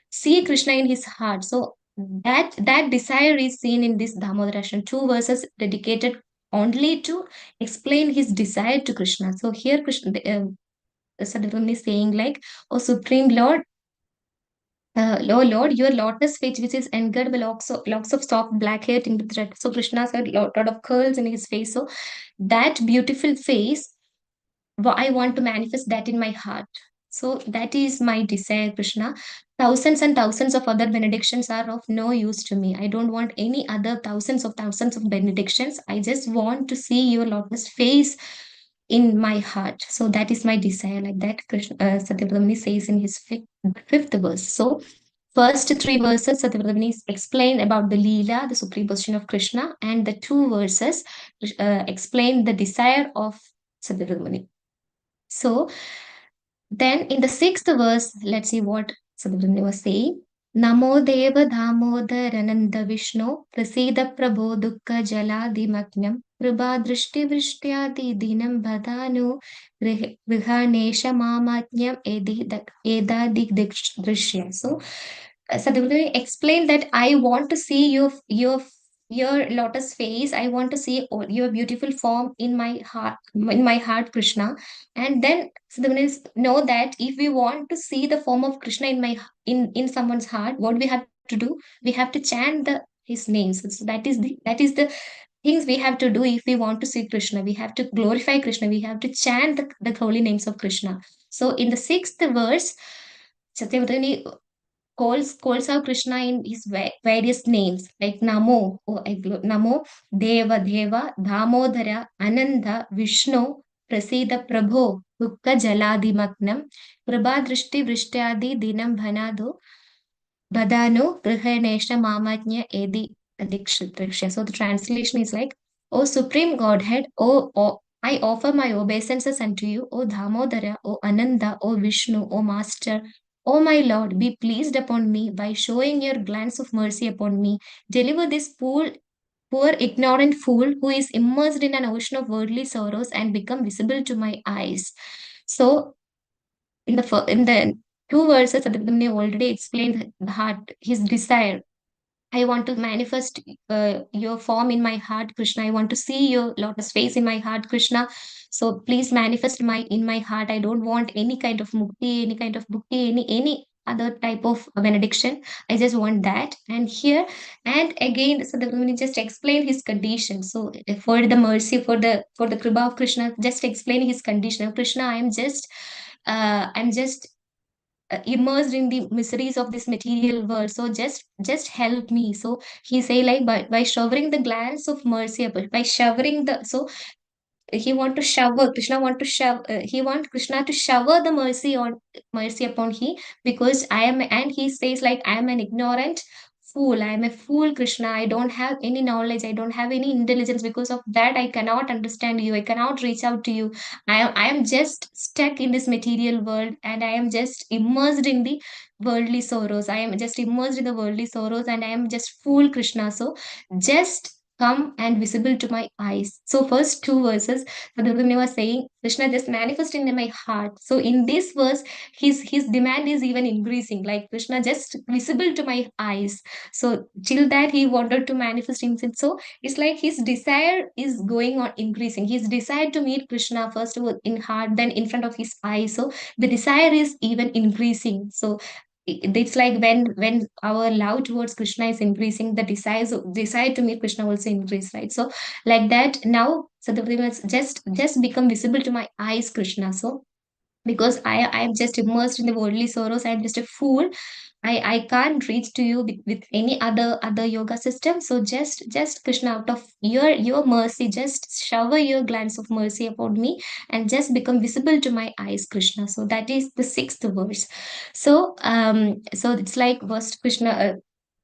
see Krishna in his heart? So that desire is seen in this Damodhara. 2 verses dedicated only to explain his desire to Krishna. So here Krishna, Sadhguru is saying like, "O Supreme Lord, Lord, your lotus face, which is engirdled by locks of soft black hair tinged with red." So Krishna's had lot of curls in his face. So that beautiful face, I want to manifest that in my heart. So that is my desire, Krishna. Thousands and thousands of other benedictions are of no use to me. I don't want any other thousands of benedictions. I just want to see your lotus face in my heart. So that is my desire, like that Krishna Satyavramani says in his fifth verse. So first 3 verses Satyavramani explain about the Leela, the supreme position of Krishna, and the 2 verses explain the desire of Satyavramani. So then in the 6th verse, let's see what Satyavramani was saying. Namo Deva Damodarananda Vishnu Prasida Prabho Dukkha Jaladimagnam Kriba Drishti Vrishyati Dinam Bhadanu Vihanesha Mamatnyam Edadi Drishya. So Sadhguru explained that I want to see your lotus face. I want to see your beautiful form in my heart, Krishna. And then Sadhguru know that if we want to see the form of Krishna in someone's heart, what we have to do? We have to chant his names. So that is the things we have to do if we want to see Krishna. We have to glorify Krishna. We have to chant the holy names of Krishna. So in the 6th verse, Satyavadani calls out Krishna in his various names like Namo, Namo, Deva, Damodhara, Ananda, Vishnu, Prasida Prabho, Dukka Jaladimagnam, Prabha Drishti Vrishyadi Dinam Bhanado, Badano, Grihanesha Mamajnya Edi Adikshitriksha. So the translation is like, O Supreme Godhead, I offer my obeisances unto you, O Damodara, O Ananda, O Vishnu, O Master, O my Lord, be pleased upon me by showing your glance of mercy upon me. Deliver this poor ignorant fool who is immersed in an ocean of worldly sorrows and become visible to my eyes. So in the 2 verses, Aditya already explained the heart, his desire. I want to manifest your form in my heart, Krishna. I want to see your lotus face in my heart, Krishna. So please manifest in my heart. I don't want any kind of mukti, any kind of bhukti, any other type of benediction. I just want that. And here, and again, so the just explain his condition. So for the mercy, for the kripa of Krishna, just explain his condition. Krishna, I'm just immersed in the miseries of this material world, so just help me. So he say like by showering the glance of mercy by showering the, so he want to shower Krishna want to shower he want Krishna to shower the mercy upon he, because I am, and he says like, I am an ignorant fool. I am a fool, Krishna. I don't have any knowledge. I don't have any intelligence. Because of that, I cannot understand you. I cannot reach out to you. I am just stuck in this material world, and I am just immersed in the worldly sorrows. I am just immersed in the worldly sorrows, and I am just fool, Krishna. So just come and visible to my eyes. So first 2 verses, Sadhguru was saying, Krishna just manifesting in my heart. So in this verse, his demand is even increasing, like Krishna just visible to my eyes. So till that he wanted to manifest himself. So it's like his desire is going on increasing. His desire to meet Krishna first in heart, then in front of his eyes. So the desire is even increasing. So it's like when our love towards Krishna is increasing, the desire to meet Krishna also increase, right? So like that, now Satyavati was just become visible to my eyes, Krishna. So because I am just immersed in the worldly sorrows, I'm just a fool. I can't reach to you with any other yoga system. So just Krishna, out of your mercy, just shower your glance of mercy upon me and just become visible to my eyes, Krishna. So that is the sixth verse. So it's like first Krishna,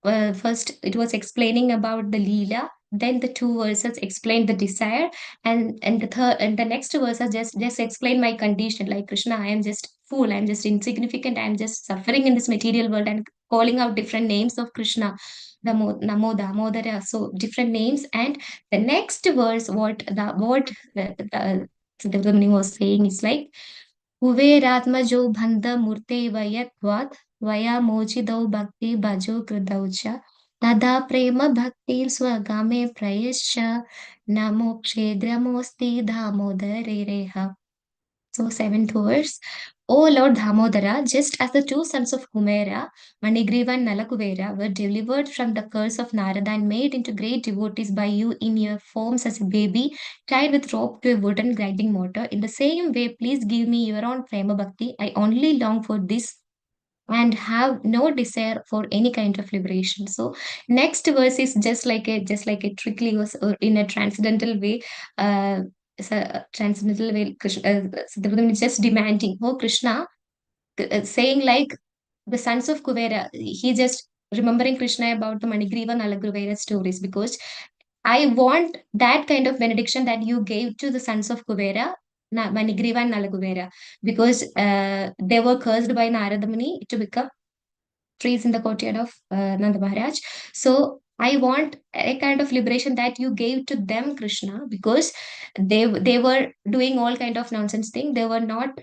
first it was explaining about the Leela, then the two verses explain the desire, and the third and the next verses just explain my condition, like Krishna, I am just fool, I'm just insignificant, I'm just suffering in this material world, and calling out different names of Krishna, Namo, Damodhara, so different names. And the next verse, the Muni was saying is like, कुबेरात्मजो बन्धमूर्तेर्वयत्वात् त्वया मोचितौ भक्ति भजो कृतौ च तदा प्रेम भक्तिर्स्वगामे प्रयश्च न मोक्षेद्रमोऽस्ति दामोदरेरेह. So seventh verse. O Lord Damodara, just as the two sons of Kumera, Manigriva and Nalakuvera, were delivered from the curse of Narada and made into great devotees by you in your forms as a baby, tied with rope to a wooden grinding mortar, in the same way, please give me your own prema bhakti. I only long for this and have no desire for any kind of liberation. So next verse is just like a trickly verse, or in a transcendental way. Transcendental way, Krishna, Siddhartha is just demanding, oh Krishna, saying like the sons of Kuvera, he just remembering Krishna about the Manigriva Nalagravera stories, because I want that kind of benediction that you gave to the sons of Kuvera, Manigriva and Nalaguvera, because they were cursed by Narada Muni to become trees in the courtyard of Nanda Maharaj. So I want a kind of liberation that you gave to them, Krishna, because they were doing all kind of nonsense thing. They were not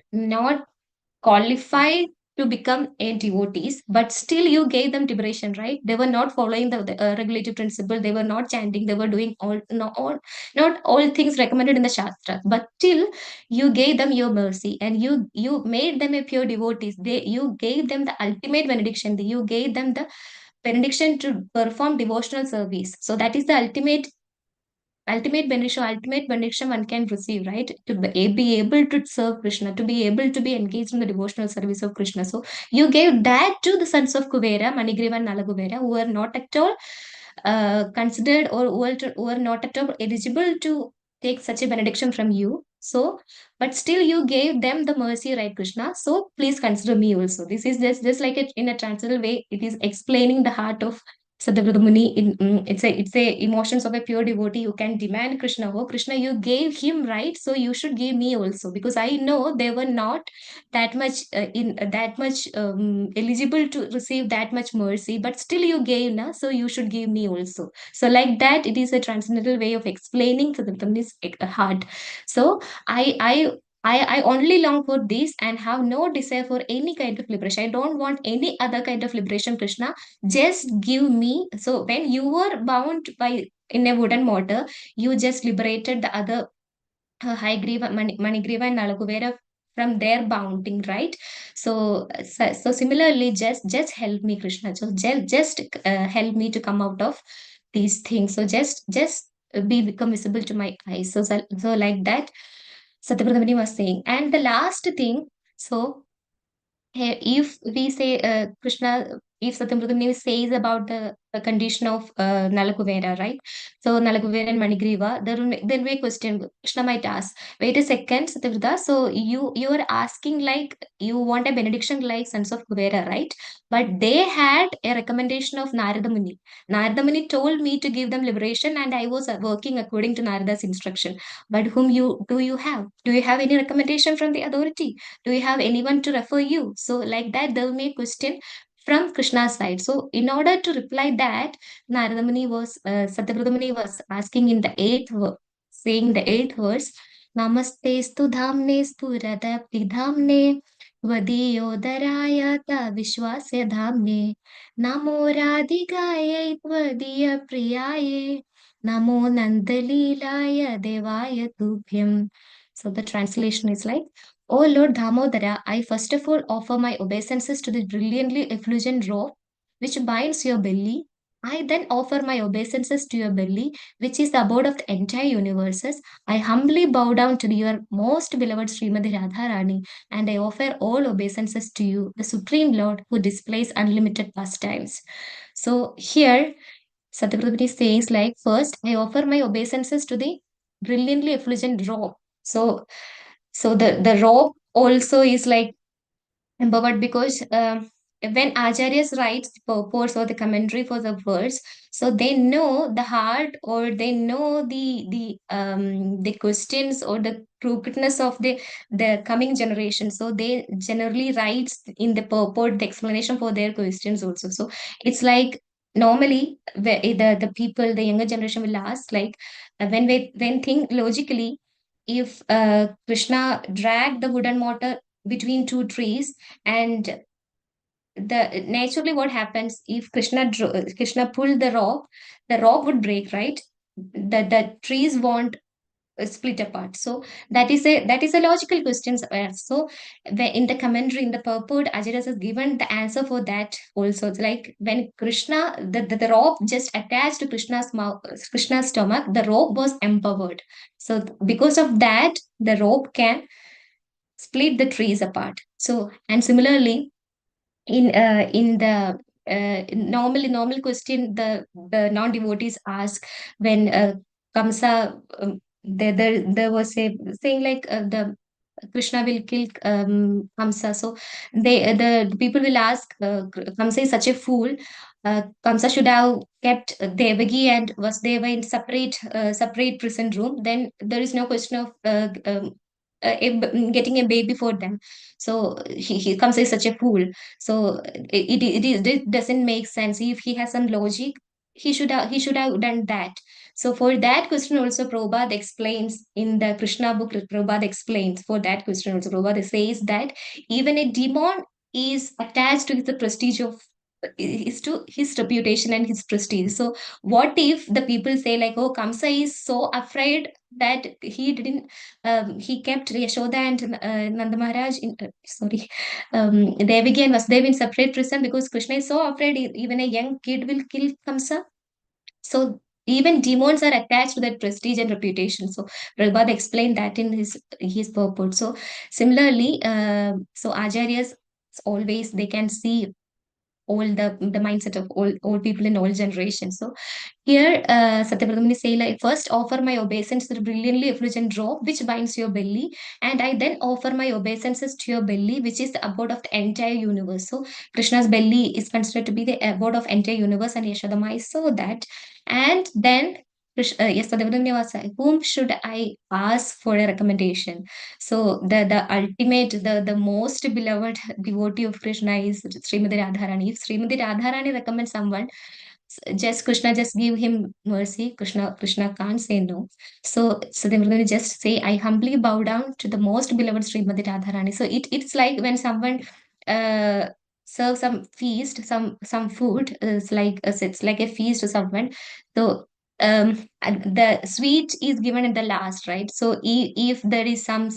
qualified to become a devotees, but still you gave them liberation, right? They were not following the regulative principle. They were not chanting. They were doing not all things recommended in the Shastra, but still you gave them your mercy and you made them a pure devotees. You gave them the ultimate benediction. You gave them the benediction to perform devotional service. So that is the ultimate benediction one can receive, right? To be able to serve Krishna, to be able to be engaged in the devotional service of Krishna. So you gave that to the sons of Kuvera, Manigriva and Nalaguvera, who were not at all considered, or who were not at all eligible to take such a benediction from you. So, but still you gave them the mercy, right, Krishna? So please consider me also. This is just like in a transcendental way. It is explaining the heart of Sadavrata Muni. It's a emotions of a pure devotee. You can demand Krishna. Oh Krishna, you gave him, right? So you should give me also, because I know they were not that much eligible to receive that much mercy, but still you gave, na, so you should give me also. So like that, it is a transcendental way of explaining Sadavrata Muni's heart. So I I I only long for this and have no desire for any kind of liberation. I don't want any other kind of liberation, Krishna. Just give me. So when you were bound by in a wooden mortar, you just liberated the other High Griva, Manigriva, and Nalaguvera from their bounding, right? So similarly, just help me, Krishna. So just help me to come out of these things. So just become visible to my eyes. So like that, Satyabradhamani was saying. And the last thing, so if we say Krishna, if Satyamrutamuni says about the condition of Nalakuvera, right? So Nalakuvera and Manigriva, then we question, Krishna might ask, wait a second, Satyavrata, so you are asking like you want a benediction like sons of Kuvera, right? But they had a recommendation of Narada Muni. Narada Muni told me to give them liberation, and I was working according to Narada's instruction. But whom you have? Do you have any recommendation from the authority? Do you have anyone to refer you? So like that, there will be a question from Krishna's side. So in order to reply that, Satyavrata Muni was asking in the saying the eighth verse, Namaste stu dhamne spuradapti dhamne Tvadiyodharayata vishwasya dhamne Namo radhikaya tvadiya priyaye Namo nandalilaya devaya tubhyam So the translation is like, O Lord Damodhara, I first of all offer my obeisances to the brilliantly effulgent robe which binds your belly. I then offer my obeisances to your belly, which is the abode of the entire universes. I humbly bow down to your most beloved Srimati Radharani, and I offer all obeisances to you, the Supreme Lord, who displays unlimited pastimes. So here, Satyavrata says like, first, I offer my obeisances to the brilliantly effulgent robe. So the robe also is like empowered because when acharyas writes the purports or the commentary for the verse, so they know the heart or they know the questions or the crookedness of the coming generation, so they generally writes in the purport the explanation for their questions also. So it's like normally the people, the younger generation will ask like, when think logically, if Krishna dragged the wooden mortar between two trees, and the naturally what happens if Krishna pulled the rope would break, right? The trees won't split apart. So that is a logical question. So in the commentary, in the purport, Ajaras has given the answer for that also. It's like when Krishna, the rope just attached to Krishna's mouth, Krishna's stomach, the rope was empowered. So because of that, the rope can split the trees apart. So and similarly, in the normal question, the non-devotees ask when Kamsa, there was a saying like, the Krishna will kill Kamsa. So the people will ask, Kamsa is such a fool. Kamsa should have kept Devagi and Vasudeva in separate prison room. Then there is no question of getting a baby for them. So he Kamsa is such a fool. So it doesn't make sense. If he has some logic, he should have done that. So for that question also, Prabhupada explains in the Krishna book. Prabhupada explains for that question also. Prabhupada says that even a demon is attached to the prestige of is to his reputation and his prestige. So what if the people say like, oh, Kamsa is so afraid that he kept Yashoda and Nanda Maharaj Devaki and Vasudeva in separate prison because Krishna is so afraid even a young kid will kill Kamsa. So even demons are attached to that prestige and reputation. So Prabhupada explained that in his purport. So similarly, so acharyas always they can see all the mindset of all people in all generations. So here, Satyavradamuni say like, first offer my obeisance to the brilliantly effulgent robe which binds your belly, and I then offer my obeisances to your belly, which is the abode of the entire universe. So Krishna's belly is considered to be the abode of entire universe, and Yashodama is so that. And then yes, Satyavradamuni was like, whom should I ask for a recommendation? So the ultimate, the most beloved devotee of Krishna is Srimati Radharani. If Srimati Radharani recommends someone, just Krishna just give him mercy. Krishna can't say no. So they will just say, I humbly bow down to the most beloved Srimati Radharani. So it's like when someone uh serves some feast, some food, it's like a feast to someone. So and the sweet is given at the last, right? So if there is some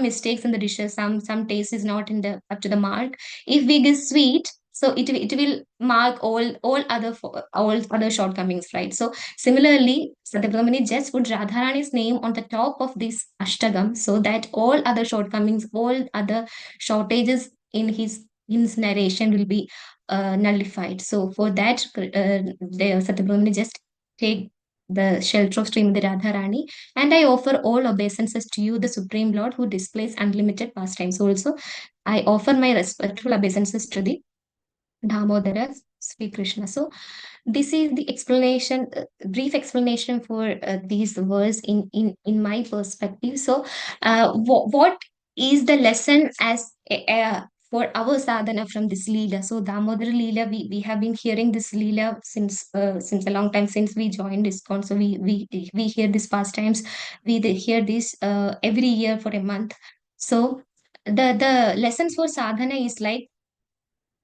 mistakes in the dishes, some taste is not in the up to the mark, if we give sweet, so it will mark all other shortcomings, right? So similarly, Satyavramani just put Radharani's name on the top of this astakam so that all other shortcomings, all other shortages in his narration will be nullified. So for that, the Satyavramani just take the shelter of Srimati Radharani, and I offer all obeisances to you, the Supreme Lord, who displays unlimited pastimes. Also, I offer my respectful obeisances to the Damodhara Sri Krishna. So this is the explanation, brief explanation for these words in my perspective. So what is the lesson as for our sadhana from this Leela? So Damodhara Leela, we have been hearing this Leela since a long time, since we joined ISKCON. So we hear these pastimes, hear this every year for a month. So the lessons for sadhana is like,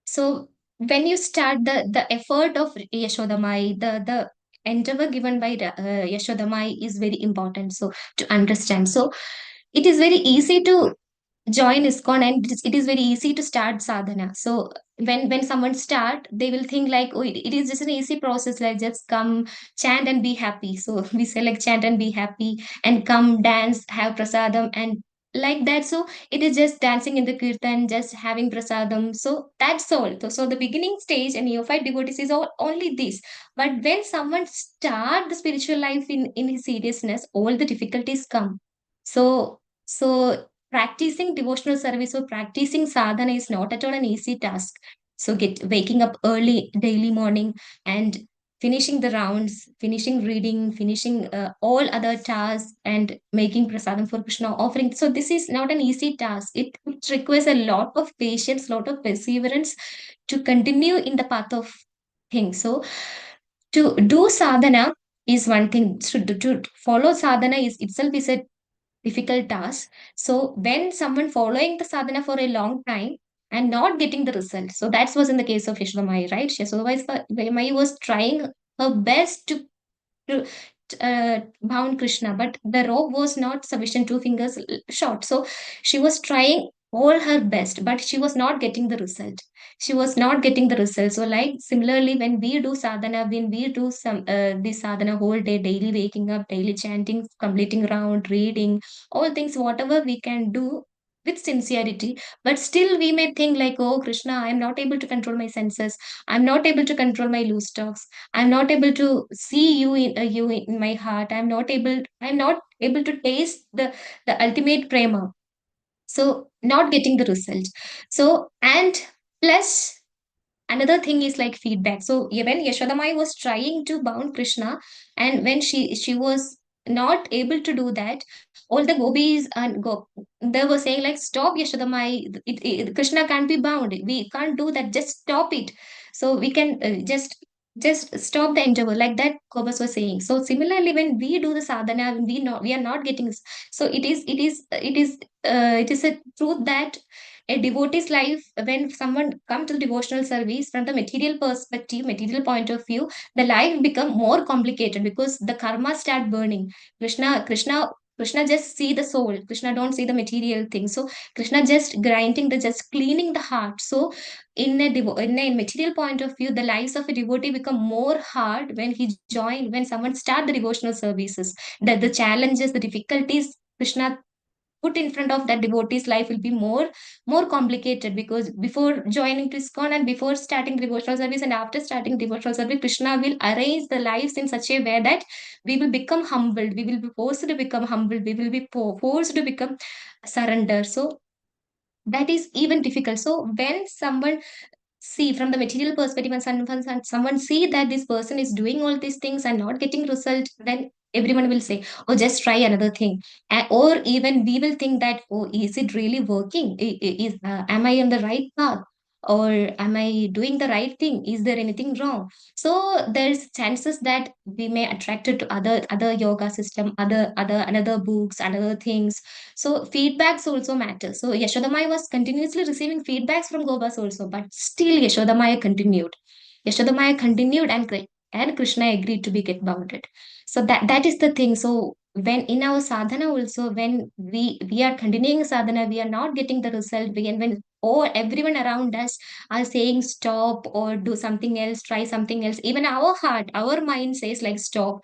so when you start the effort of Yashodamai, the endeavor given by Yashodamai is very important. So to understand. So it is very easy to join ISKCON, and it is very easy to start sadhana. So when someone start, they will think like, oh, it is just an easy process, like just come, chant and be happy. So we say like chant and be happy, and come dance, have prasadam, and like that. So it is just dancing in the kirtan, just having prasadam. So that's all. So the beginning stage and neophyte devotees is only this. But when someone start the spiritual life in his seriousness, all the difficulties come. So practicing devotional service or practicing sadhana is not at all an easy task. So get waking up early daily morning and finishing the rounds, finishing reading, finishing all other tasks, and making prasadam for Krishna offering. So this is not an easy task. It requires a lot of patience, lot of perseverance to continue in the path of things. So to do sadhana is one thing. To follow sadhana is itself is a difficult task. So when someone following the sadhana for a long time and not getting the result, so that was in the case of Yashodamai, right? Yashodamai was trying her best to bound Krishna, but the rope was not sufficient, 2 fingers short. So she was trying all her best, but she was not getting the result. She was not getting the result. So, like similarly, when we do sadhana, when we do some this sadhana whole day, daily waking up, daily chanting, completing round, reading, all things, whatever we can do with sincerity, but still we may think like, oh Krishna, I am not able to control my senses. I'm not able to control my loose talks. I'm not able to see you in my heart. I'm not able to taste the ultimate prema. So not getting the result. So and plus another thing is like feedback. So when Yashodamai was trying to bound Krishna, and when she was not able to do that, all the gopis they were saying like, stop Yashodamai, Krishna can't be bound, we can't do that, just stop it. So we can just stop the endeavor, like that Gopis was saying. So similarly, when we do the sadhana, we are not getting so it is a truth that a devotee's life, when someone come to the devotional service from the material perspective, material point of view, the life become more complicated because the karma start burning. Krishna just see the soul. Krishna don't see the material thing. So Krishna just grinding, the just cleaning the heart. So in a material point of view, the lives of a devotee become more hard when someone start the devotional services. The challenges, the difficulties Krishna put in front of that devotee's life will be more complicated, because before joining to ISKCON and before starting devotional service and after starting devotional service, Krishna will arrange the lives in such a way that we will become humbled, we will be forced to become humble, we will be forced to become surrender. So that is even difficult. So when someone see from the material perspective, and someone see that this person is doing all these things and not getting result, then everyone will say, oh, just try another thing. Or even we will think that, oh, is it really working? Am I on the right path, or am I doing the right thing? Is there anything wrong? So there's chances that we may attracted to other yoga system, other another books, another things. So feedbacks also matter. So Yashodamaya was continuously receiving feedbacks from Gobas also, but still Yashodamaya continued. Yashodamaya continued, and Krishna agreed to be get bounded. So that is the thing. So when in our sadhana also, when we are continuing sadhana, we are not getting the result. When or everyone around us are saying stop or do something else, try something else. Even our heart, our mind says like stop,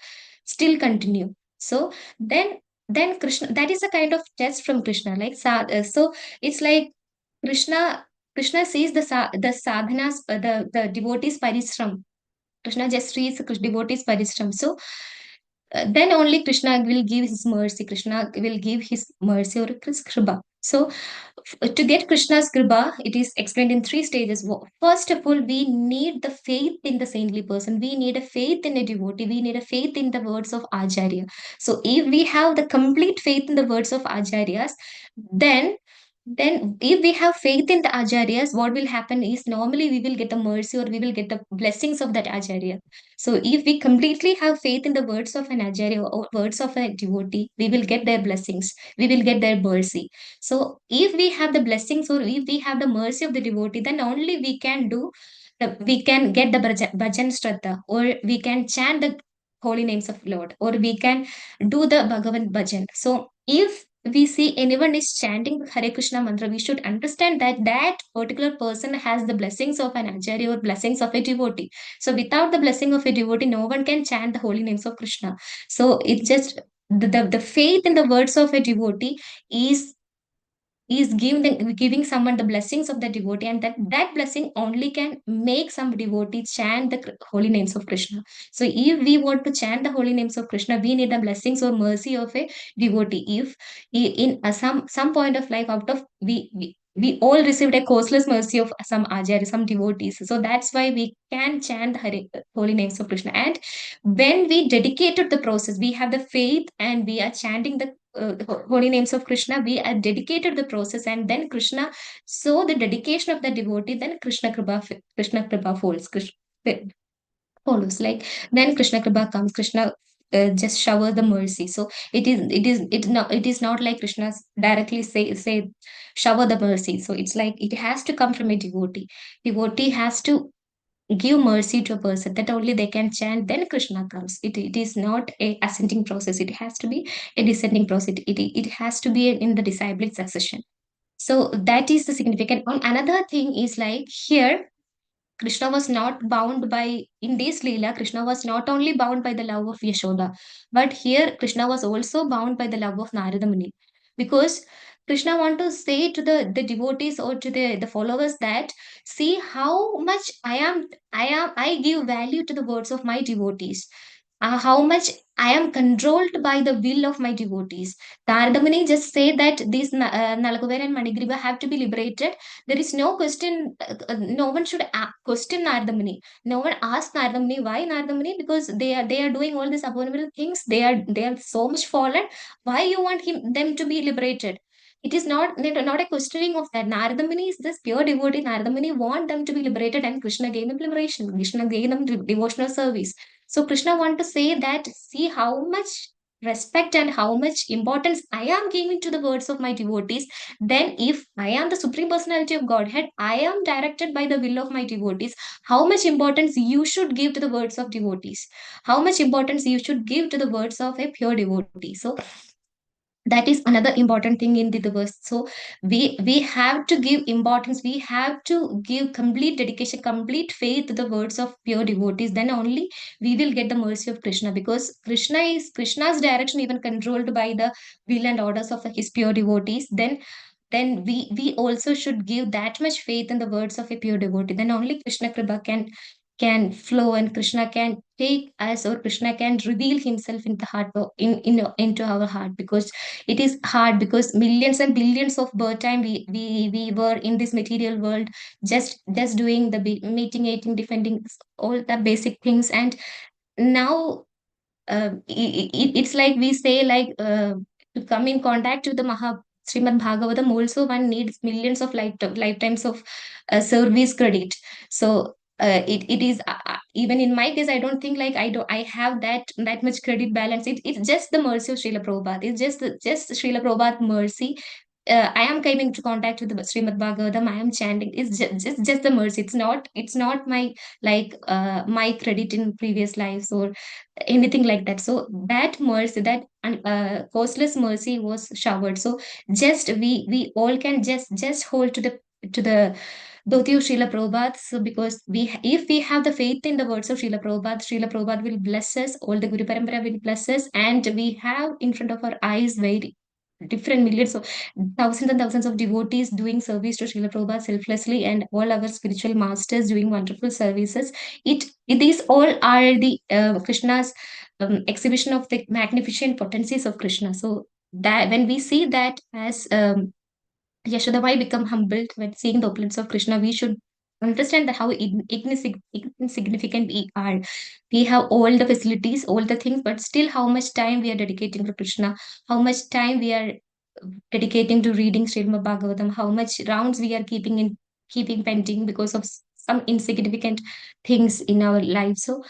still continue. So then Krishna, that is a kind of test from Krishna, like so it's like Krishna Krishna sees the sadhanas, the devotees parishram. Krishna just sees the devotees parishram. So then only Krishna will give his mercy. Krishna will give his mercy or his kripa. So to get Krishna's kripa, it is explained in 3 stages. First of all, we need the faith in the saintly person. We need a faith in a devotee. We need a faith in the words of Acharya. So if we have the complete faith in the words of Acharyas, then if we have faith in the Acharyas, what will happen is normally we will get the mercy or we will get the blessings of that Acharya. So if we completely have faith in the words of an Acharya or words of a devotee, we will get their blessings. We will get their mercy. So if we have the blessings or if we have the mercy of the devotee, then only we can get the bhajan shraddha, or we can chant the holy names of Lord, or we can do the Bhagavan bhajan. So if we see anyone is chanting Hare Krishna mantra, we should understand that that particular person has the blessings of an acharya or blessings of a devotee. So without the blessing of a devotee, no one can chant the holy names of Krishna. So it's just the faith in the words of a devotee is giving someone the blessings of the devotee, and that blessing only can make some devotee chant the holy names of Krishna. So if we want to chant the holy names of Krishna, we need the blessings or mercy of a devotee. If in some point of life, out of we all received a causeless mercy of some acharya, some devotees, so that's why we can chant the holy names of Krishna. And when we dedicated the process, we have the faith and we are chanting the holy names of Krishna, we are dedicated the process, and then Krishna, so the dedication of the devotee, then Krishna Kripa follows. Follows like then Krishna Kripa comes. Krishna just shower the mercy. So it is not like Krishna directly say shower the mercy. So it's like it has to come from a devotee. Devotee has to give mercy to a person, that only they can chant, then Krishna comes. It is not a ascending process, it has to be a descending process. It has to be in the disciplic succession. So that is the significant one. Another thing is like here Krishna was not bound by, in this Leela, Krishna was not only bound by the love of Yashoda, but here Krishna was also bound by the love of Narada Muni. Because Krishna want to say to the devotees or to the followers that see how much I give value to the words of my devotees. How much I am controlled by the will of my devotees. Narada Muni just say that these Nalakuver and Manigriva have to be liberated. There is no question, no one should question Narada Muni. No one asks Narada Muni why Narada Muni, because they are doing all these abominable things. They are so much fallen. Why you want them to be liberated? It is not a questioning of that. Narada Muni is this pure devotee. Narada Muni want them to be liberated, and Krishna gave them liberation. Krishna gave them devotional service. So Krishna want to say that see how much respect and how much importance I am giving to the words of my devotees. Then if I am the supreme personality of Godhead, I am directed by the will of my devotees. How much importance you should give to the words of devotees? How much importance you should give to the words of a pure devotee? So that is another important thing in the verse. So we have to give importance, we have to give complete dedication, complete faith to the words of pure devotees, then only we will get the mercy of Krishna, because Krishna's direction even controlled by the will and orders of his pure devotees. Then we also should give that much faith in the words of a pure devotee, then only Krishna Kripa can flow, and Krishna can take us, or Krishna can reveal himself in the heart into our heart. Because it is hard, because millions and billions of birth time we were in this material world, just doing the meeting, eating, defending all the basic things. And now it's like we say like to come in contact with the Srimad Bhagavatam, also one needs millions of lifetimes of service credit. So it is even in my case, I don't think like I have that much credit balance. It's just the mercy of Srila Prabhupada. It's just Srila Prabhupada mercy. I am coming into contact with the Srimad Bhagavatam. I am chanting. It's just the mercy. It's not my like my credit in previous lives or anything like that. So that mercy, that costless mercy was showered. So just we all can just hold to the Dhoti of Srila Prabhupada. So because if we have the faith in the words of Srila Prabhupada will bless us, all the Guru Parampara will bless us, and we have in front of our eyes very different millions of thousands and thousands of devotees doing service to Srila Prabhupada selflessly, and all our spiritual masters doing wonderful services. These all are the Krishna's exhibition of the magnificent potencies of Krishna. So that when we see that as Yashodamai become humbled when seeing the opulence of Krishna, we should understand that how insignificant we are. We have all the facilities, all the things, but still how much time we are dedicating to Krishna, how much time we are dedicating to reading Srimad Bhagavatam, how much rounds we are keeping pending because of some insignificant things in our lives. So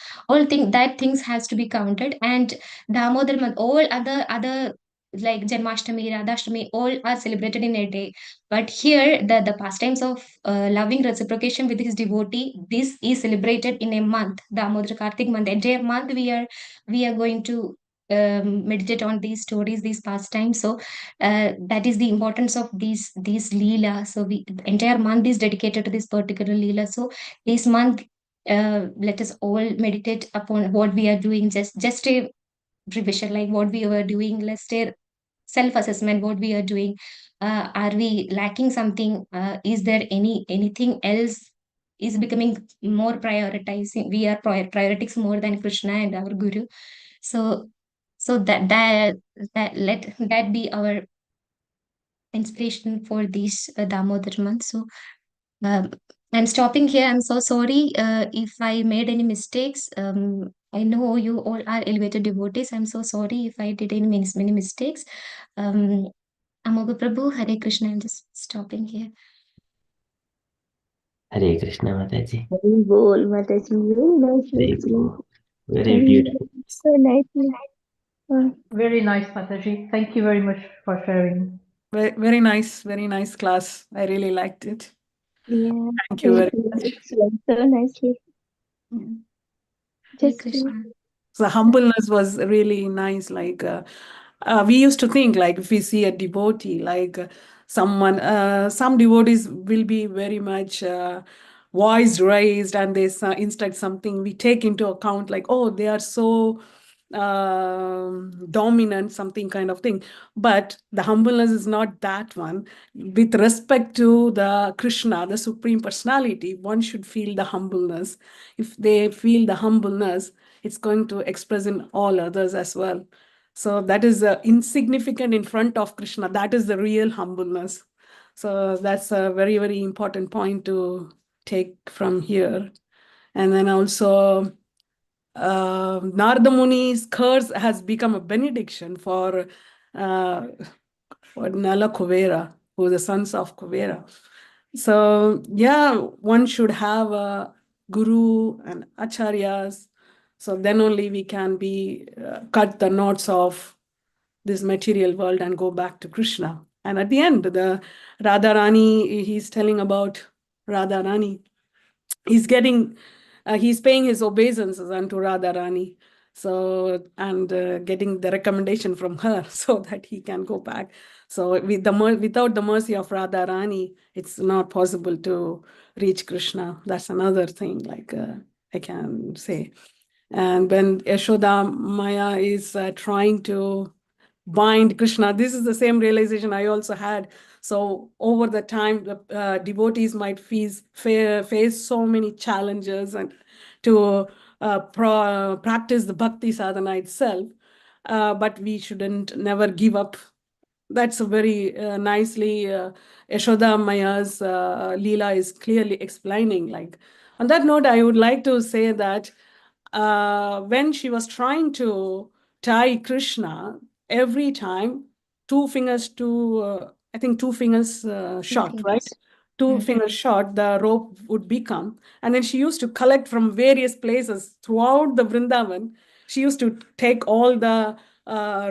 things has to be counted. And Damodar month, all other like Janmashtami, Radhashtami, all are celebrated in a day. But here, the pastimes of loving reciprocation with his devotee, this is celebrated in a month, Damodar Kartik month. Entire month we are going to meditate on these stories, these pastimes. So that is the importance of these leela. So the entire month is dedicated to this particular leela. So this month, let us all meditate upon what we are doing. Just a revision, like what we were doing. Let's say self-assessment, what we are doing. Are we lacking something? Is there anything else is becoming more prioritizing? We are priorities more than Krishna and our Guru. So that let that be our inspiration for this Damodar month. So um, I'm stopping here. I'm so sorry if I made any mistakes. I know you all are elevated devotees. I'm so sorry if I did any many mistakes. Um, Amoga Prabhu, Hare Krishna. I'm just stopping here. Hare Krishna, Mataji. Very bold, Mataji. Very nicely explained. Very beautiful. So nicely. Very nice, Mataji. Thank you very much for sharing. Very nice class. I really liked it. Yeah. Thank you very much. Explained so nicely. Hare Just Krishna. The humbleness was really nice. Like we used to think, like if we see a devotee, like someone, some devotees will be very much voice raised, and they instruct something. We take into account, like, oh, they are so dominant, something kind of thing. But the humbleness is not that one. With respect to the Krishna, the Supreme Personality, one should feel the humbleness. If they feel the humbleness, it's going to express in all others as well. So that is insignificant in front of Krishna. That is the real humbleness. So that's a very, very important point to take from here. And then also, Narada Muni's curse has become a benediction for Nala Kuvera, who are the sons of Kuvera. So yeah, one should have a guru and acharyas. So then only we can be cut the knots of this material world and go back to Krishna. And at the end, the Radharani, he's telling about Radharani. He's getting, he's paying his obeisances unto Radharani. So, and getting the recommendation from her so that he can go back. So without the mercy of Radharani, it's not possible to reach Krishna. That's another thing, like I can say. And when Yashoda Maya is trying to bind Krishna, this is the same realization I also had. So over the time, the devotees might face so many challenges and to practice the bhakti sadhana itself, but we shouldn't never give up. That's a very nicely Yashoda Maya's Leela is clearly explaining. Like on that note, I would like to say that when she was trying to tie Krishna, every time two fingers short, right? Two fingers short, the rope would become. And then she used to collect from various places throughout the Vrindavan. She used to take all the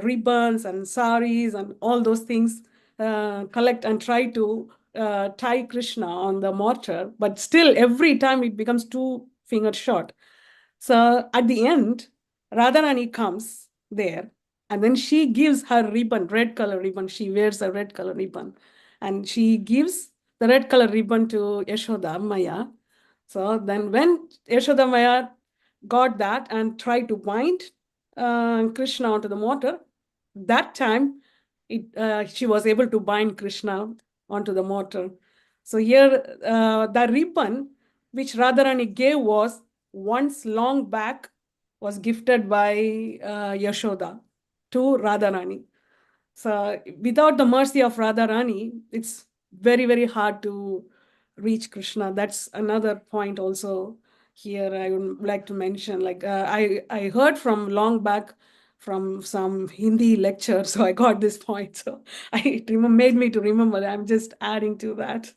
ribbons and saris and all those things, collect and try to tie Krishna on the mortar. But still, every time it becomes 2 fingers short. So at the end, Radharani comes there, and then she gives her ribbon, red color ribbon. She wears a red color ribbon, and she gives the red color ribbon to Yashoda Maya. So then when Yashoda Maya got that and tried to bind Krishna onto the mortar, that time she was able to bind Krishna onto the mortar. So here the ribbon which Radharani gave was once long back was gifted by Yashoda to Radharani. So without the mercy of Radharani, it's very, very hard to reach Krishna. That's another point also here I would like to mention. Like I heard from long back from some Hindi lecture, so I got this point. So it made me to remember. I'm just adding to that.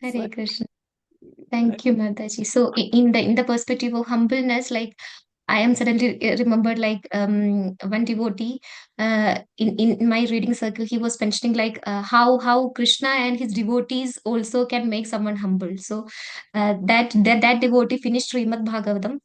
Hare Krishna. Thank you, Mataji. So in the perspective of humbleness, like I am suddenly remembered, like one devotee in my reading circle, he was mentioning like how Krishna and his devotees also can make someone humble. So that devotee finished Srimad Bhagavatam,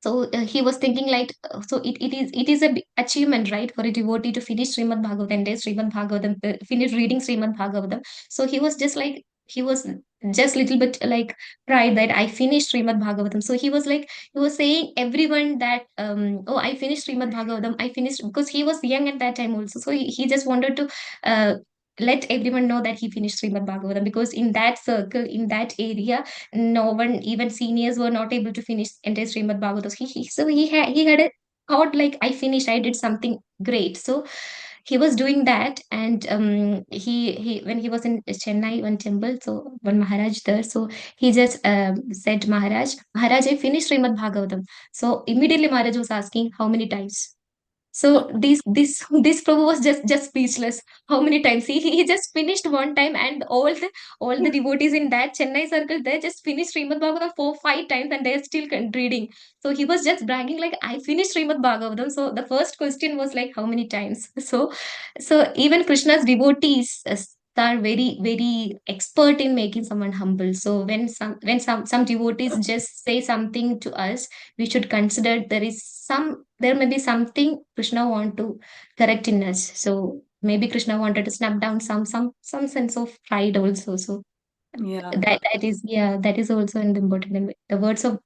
So he was thinking like, so it is a big achievement, right, for a devotee to finish Srimad Bhagavatam, Srimad Bhagavatam, finish reading Srimad Bhagavatam. So he was just like, he was just little bit like pride that I finished Srimad Bhagavatam. So he was like, he was saying everyone that, oh, I finished Srimad Bhagavatam, I finished, because he was young at that time also. So he just wanted to uh, let everyone know that he finished Srimad Bhagavatam, because in that circle, in that area, no one, even seniors, were not able to finish entire Srimad Bhagavatam. So he had a thought like, I finished, I did something great. So he was doing that, and he when he was in Chennai, one temple, so one Maharaj there, so he just said, Maharaj, I finished Srimad Bhagavatam. So immediately Maharaj was asking, how many times? So this Prabhu was just speechless. How many times? He just finished one time, and all the devotees in that Chennai circle, they just finished Srimad Bhagavatam 4 5 times, and they're still reading. So he was just bragging like, I finished Srimad Bhagavatam. So the first question was like, how many times? So even Krishna's devotees are very very expert in making someone humble. So when some devotees just say something to us, we should consider there may be something Krishna want to correct in us. So maybe Krishna wanted to snap down some sense of pride also. So Yeah. that is, yeah, that is also an important. And the words of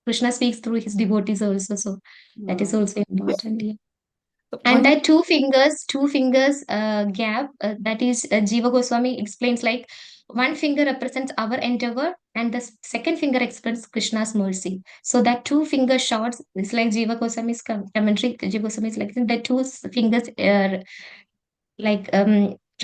Krishna speaks through his devotees also. So that is Wow. also important. Yeah. So And one, that two fingers gap, that is, Jiva Goswami explains like, one finger represents our endeavor, and the second finger expresses Krishna's mercy. So that two-finger shots is like Jiva Goswami's commentary. Jiva Goswami is like, the fingers like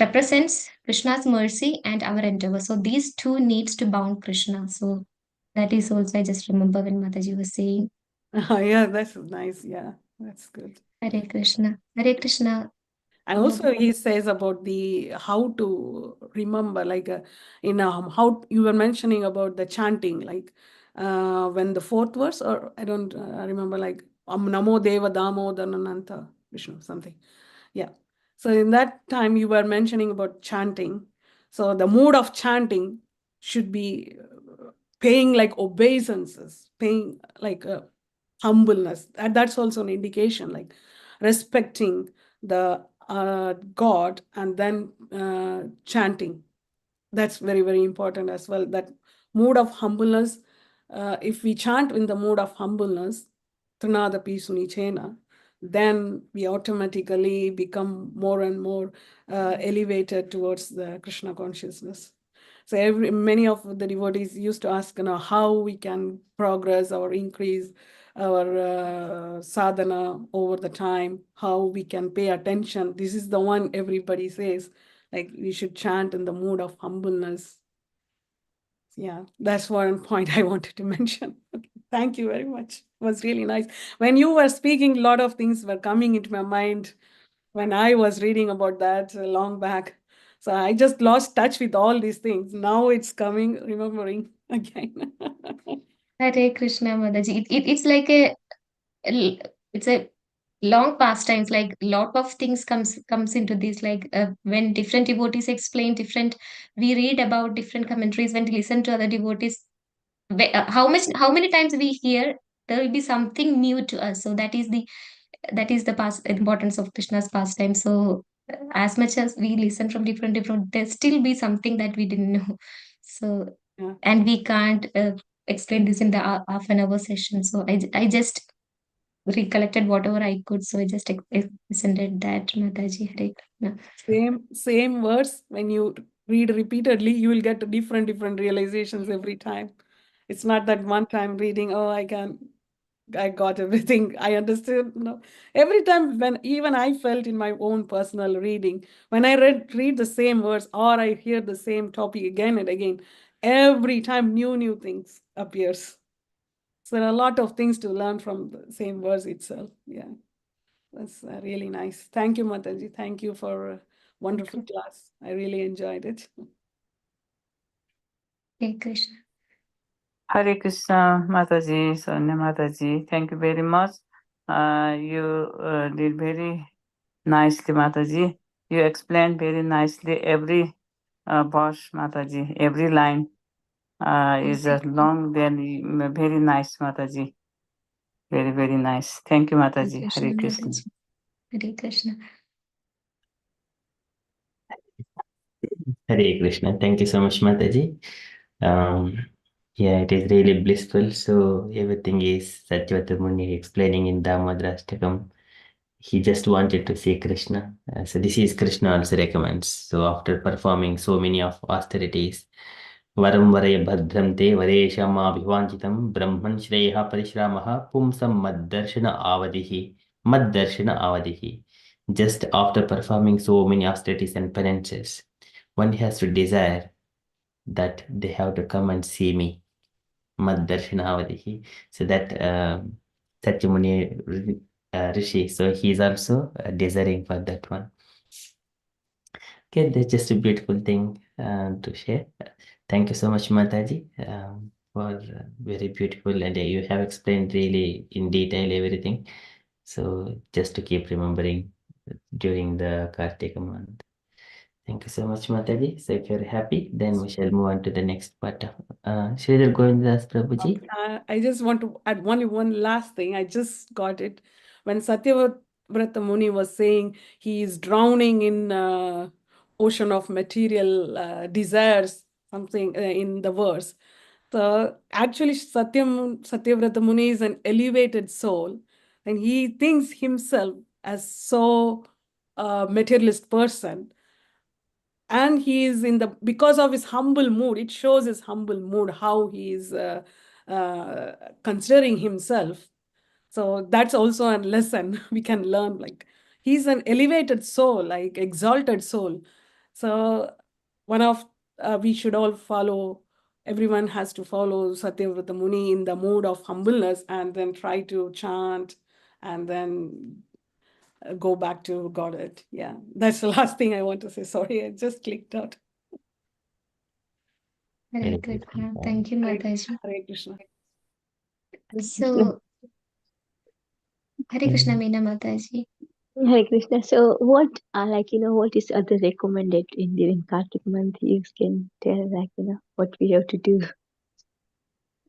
represents Krishna's mercy and our endeavor. So these two needs to bound Krishna. So that is also, I just remember when Mataji was saying, yeah, that's nice. Yeah, that's good. Hare Krishna, Hare Krishna. And also he says about the how to remember, like in how you were mentioning about the chanting, like when the fourth verse, or I don't remember, like Namo Deva Damodarananta Vishnu something. Yeah. So in that time you were mentioning about chanting. So the mood of chanting should be paying like obeisances, paying like humbleness. That's also an indication, like respecting the God, and then chanting. That's very, very important as well. That mood of humbleness, if we chant in the mood of humbleness, Trinadapi Sunichena, then we automatically become more and more elevated towards the Krishna consciousness. So many of the devotees used to ask, how we can progress or increase our sadhana over the time, how we can pay attention. This is the one everybody says, like we should chant in the mood of humbleness. Yeah, that's one point I wanted to mention. Okay, thank you very much. It was really nice. When you were speaking, a lot of things were coming into my mind when I was reading about that long back. So I just lost touch with all these things. Now it's coming, remembering again. Hare Krishna, Mataji. It's like it's a long pastimes. Like lot of things comes into this. Like when different devotees explain different, we read about different commentaries. When we listen to other devotees, how many times we hear, there will be something new to us. So that is the importance of Krishna's pastime. So as much as we listen from different, there still be something that we didn't know. So Yeah. and we can't explain this in the half an hour session. So I just recollected whatever I could. So I just presented that, Mataji. Hare Krishna. Same verse, when you read repeatedly, you will get different realizations every time. It's not that one time reading, oh, I got everything. I understood. No. Every time, when even I felt in my own personal reading, when I read the same verse, or I hear the same topic again and again, every time new things appears. So there are a lot of things to learn from the same verse itself. Yeah, that's really nice. Thank you, Mataji. Thank you for a wonderful class. I really enjoyed it. Hare Krishna. Hare Krishna, Mataji, Saranya Mataji. Thank you very much. You did very nicely, Mataji. You explained very nicely every verse, Mataji. Every line is long, then very nice, Mataji. Very, very nice. Thank you, Hare Mataji. Krishna, Hare Krishna. Mataji. Hare Krishna. Hare Krishna. Thank you so much, Mataji. Yeah, it is really blissful. So everything is Satyavata Muni explaining in Damodhara astakam. He just wanted to see Krishna. So this is Krishna also recommends. So after performing so many of austerities, Varam Varaya Bhadram Te Vareshama Bhivanchitam Brahman Shreya Parishramah Pumsam Maddarshana Avadihi. Maddarshana Avadihi. Just after performing so many austerities and penances, one has to desire that they have to come and see me. Maddarshana Avadihi. So that Satyamuni Rishi, so he is also desiring for that one. Okay, that's just a beautiful thing to share. Thank you so much, Mataji, for very beautiful, and you have explained really in detail everything. So just to keep remembering during the Kartika month. Thank you so much, Mataji. So if you're happy, then we shall move on to the next part of Sridhar Govindas Prabhuji. I just want to add only one last thing. I just got it. When Satyavrata Muni was saying he is drowning in ocean of material desires, something in the verse. So actually Satyavrata Muni is an elevated soul, and he thinks himself as so materialist person. And he is because of his humble mood, it shows his humble mood, how he is considering himself. So that's also a lesson we can learn. Like, he's an elevated soul, like exalted soul. So we should all follow, everyone has to follow Satyavrata Muni in the mood of humbleness, and then try to chant, and then go back to Godhead. Yeah, that's the last thing I want to say. Sorry, I just clicked out. Hare Krishna. Thank you, Mataji. Hare Krishna. So, Hare Krishna, Meena Mataji. Hare Krishna. So what are what is other recommended in during Kartik month? You can tell what we have to do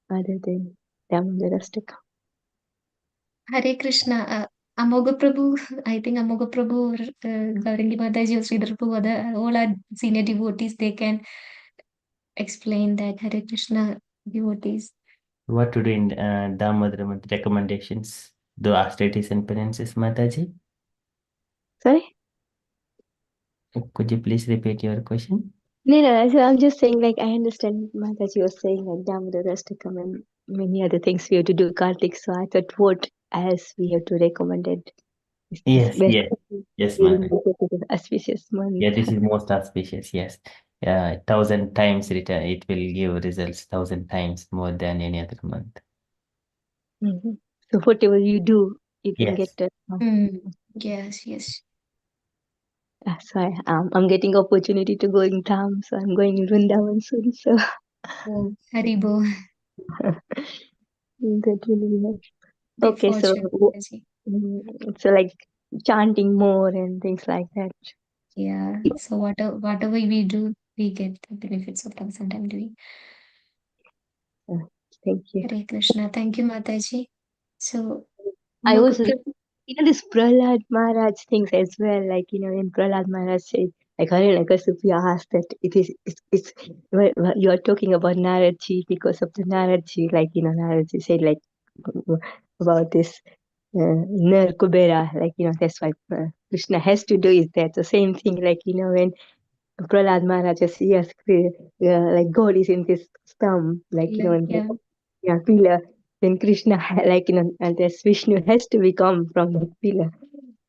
other than Damodhara astakam. Hare Krishna. Amoga Prabhu, I think Amoga Prabhu, Gaurangi Mataji, or Sridhar Prabhu, all are senior devotees. They can explain that. Hare Krishna, devotees. What to do in Damodhara month recommendations? The austerities and penances, Mataji? Sorry? Could you please repeat your question? No. So I'm just saying, I understand Mataji was saying Damodhara astakam and many other things we have to do Kartik. So I thought, what else we have to recommend it? Yes, Best yes, during Mataji. the auspicious month. Yeah, this is most auspicious, yes. 1,000 times return, it will give results 1,000 times more than any other month. Mm-hmm. So whatever you do, you can Yes. get Yes. So I'm getting opportunity to go in Dham, so I'm going in Vrindavan soon. So Oh, Haribo. that really helps. Big Okay, so fortune, Mataji. so chanting more and things like that. Yeah. So whatever we do, we get the benefits of 1,000 time doing. Thank you. Hare Krishna. Thank you, Mataji. So, I was Moga this Prahlad Maharaj things as well. In Prahlad Maharaj said, Hiranyakasipu asked that it's you are talking about Naradji because of the Naradji. Naradji said about this Ner Kubera, that's why Krishna has to do is that. The same thing, when Prahlad Maharaj says, yes, God is in this thumb, yeah. pillar. Then Krishna, and this Vishnu has to become from that pillar.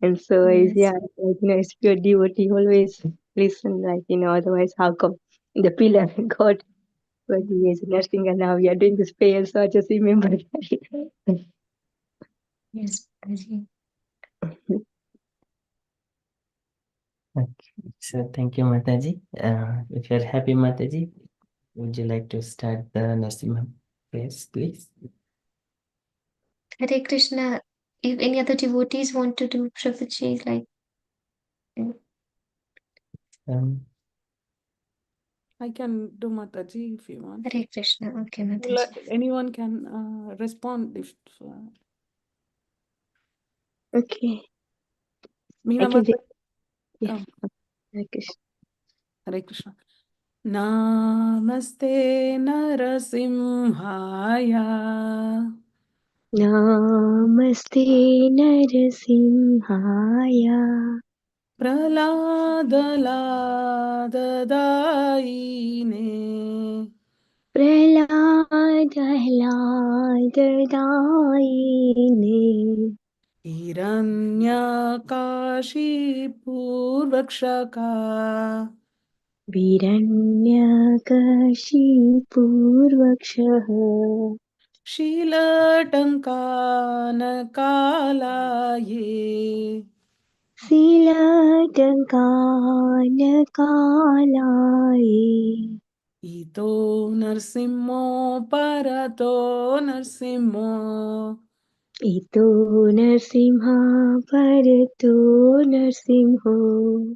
And so, Yes. it's pure devotee, always listen, otherwise, how come the pillar God, but he is nursing, and now we are doing this prayer, so I just remember that. Yes, Mataji. Okay. So thank you, Mataji. If you're happy, Mataji, would you like to start the Narasimha prayers, please? Hare Krishna. If any other devotees want to do Prabhuji, I can do Mataji if you want. Hare Krishna. Okay, Mataji. Anyone can respond if. Okay. Meena I can Mata. read. Yeah. Oh, Hare Krishna. Hare Krishna. Namaste Narasimhaya. Namaste Narasimhaya. Praladalaadaine. Praladalaadaine. Hiranyakashipurvakshaka. विरण्यकशिपूर्वक्षः शीलटङ्कानकालाये. शीलटङ्कानकालाये इतो नरसिंहो परतो नरसिंहो. इतो नरसिंहा परतो नरसिंहो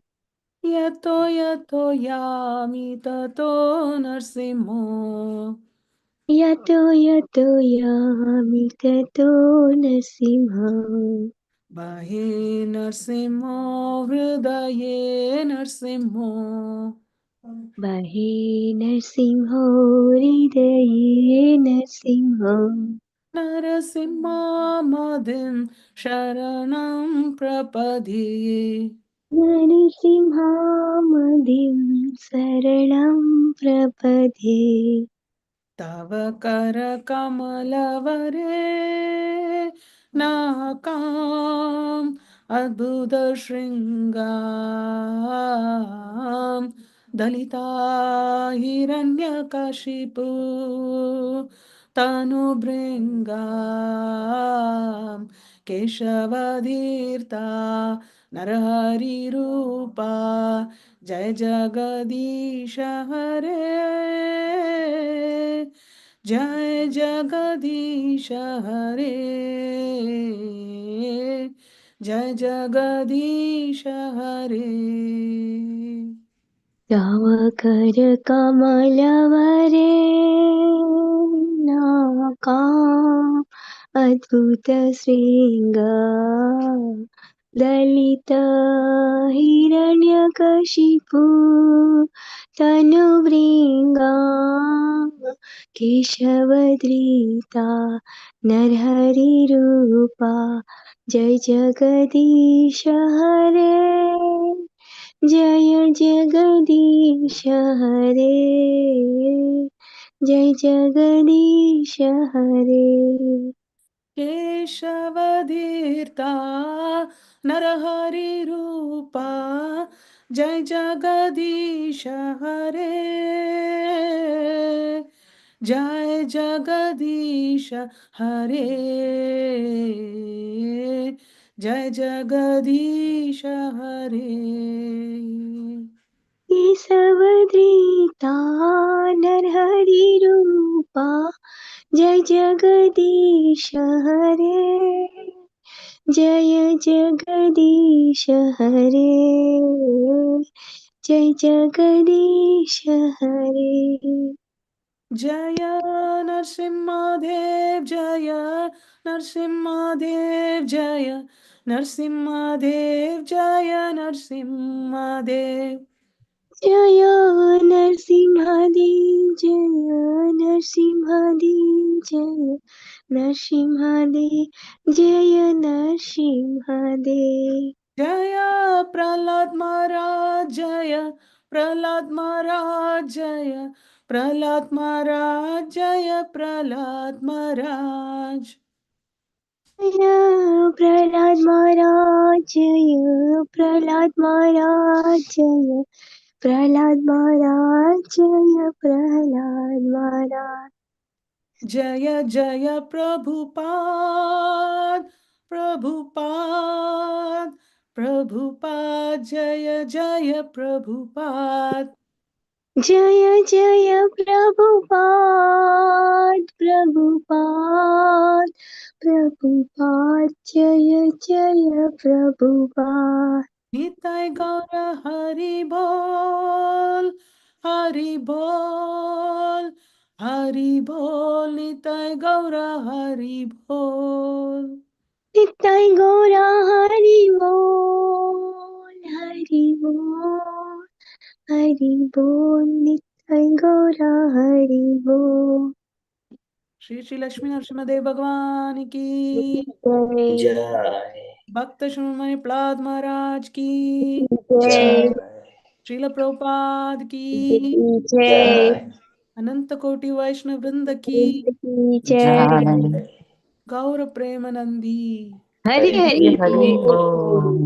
यतो यतो यामि ततो नरसिंहो. यतो यतो यामि ततो नरसिंहा बाहे नरसिंहो हृदये नरसिंहो. बहे नरसिंहो हृदये नरसिंहो नरसिंहमदिं शरणं प्रपद्ये. नरसिंहामदिं शरणं प्रपद्ये तव करकमलवरे नाकाम् अद्भुतशृङ्गां दलिता हिरण्यकशिपु तनुभृङ्गां केशवधीर्ता नरहरिरूपा. जय जगदीश हरे. जय जगदीश हरे. जय जगदीश हरे. तव करकमलवरे नाकाम् अद्भुतशृङ्गा ललिता हिरण्यकशिपु तनुभृङ्गा केशवधृता नरहरिरूपा. जय जगदीश हरे. जय जगदीश हरे. जय जगदीश हरे. केशवधीर्ता नरहरिरूपा. जय जगदीश हरे. जय जगदीश हरे. जय जगदीश हरे. केशवधृता नरहरिरूपा. जय जगदीश हरे. जय जगदीश हरे. जय जगदीश हरे. जय नरसिंहदेव जय नरसिंहदेव जय नरसिंहदेव जय नरसिंहदेव. जय नरसिंहदेव जय नरसिंहदेव जय नरसिंहदेव जय नरसिंहदेव. जय प्रहलाद महाराज जय प्रहलाद महाराज जय प्रहलाद महाराज जय प्रहलाद महाराज. जय प्रहलाद महाराज जय प्रहलाद महाराज जय प्रहलाद महाराज जय प्रहलाद महाराज. जय जय प्रभुपाद प्रभुपाद प्रभुपाद जय जय प्रभुपाद. जय जय प्रभुपाद प्रभुपाद प्रभुपाद जय जय प्रभुपाद. निताय गौर हरि बोल हरि बोल हरि बोल. निताय गौर हरि बोल. Nittai Gaura Hari Bol, Hari Bol, Hari Bol, Nittai Gaura Hari Bol. Shri Shri Lakshmi Narasimhadeva भगवान की Jai, Jai. भक्त श्रीमय प्रहलाद महाराज की Jai, श्रील प्रभुपाद की Jai, अनंत कोटि वैष्णव वृंद की Jai, Gaur Premanandi Hari Hari Hari Bol. Bol.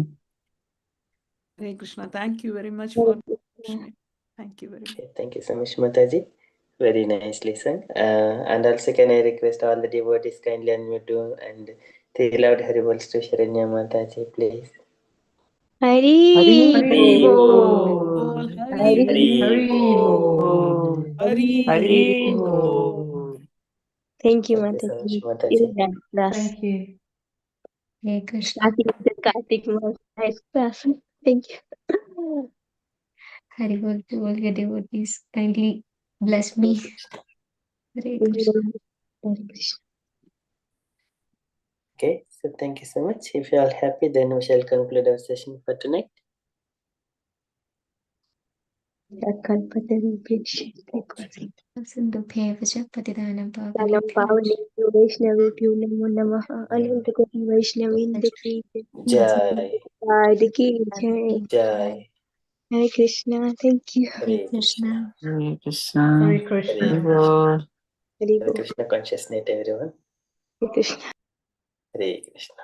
Hare Krishna. Thank you very much for listening. Thank you very much. Okay, thank you so much, Mataji. Very nicely sung. And also, can I request all the devotees kindly unmute to and three loud Haribols to Sharanya Mataji, please. Hari Hari Bol. Bol. Hari Hari Bol. Hari Hari Bol. Bol. Thank you, Thank you so much, Mataji. Mataji. Class. Thank you. Hare Krishna. Starting with the Kartik month. Nice class. Thank you. Hari Bol to all your devotees. Kindly bless me. Hare Krishna. Hare Krishna. Okay, so thank you so much. If you are all happy, then we shall conclude our session for tonight. सिन्धुभ्येव च पतितानं Sanam पावनेभ्यो Pavane Vaishnavi Namo Namaha Ananta Koti Vaishnavi Ki Jai. Ki Jai. Jai. Hare Krishna. Thank you. Hare Hare Krishna. Krishna. Hare Krishna. Hare Hari Krishna. Bol. Hare Hare Krishna conscious night, everyone. Krishna. Hare Krishna.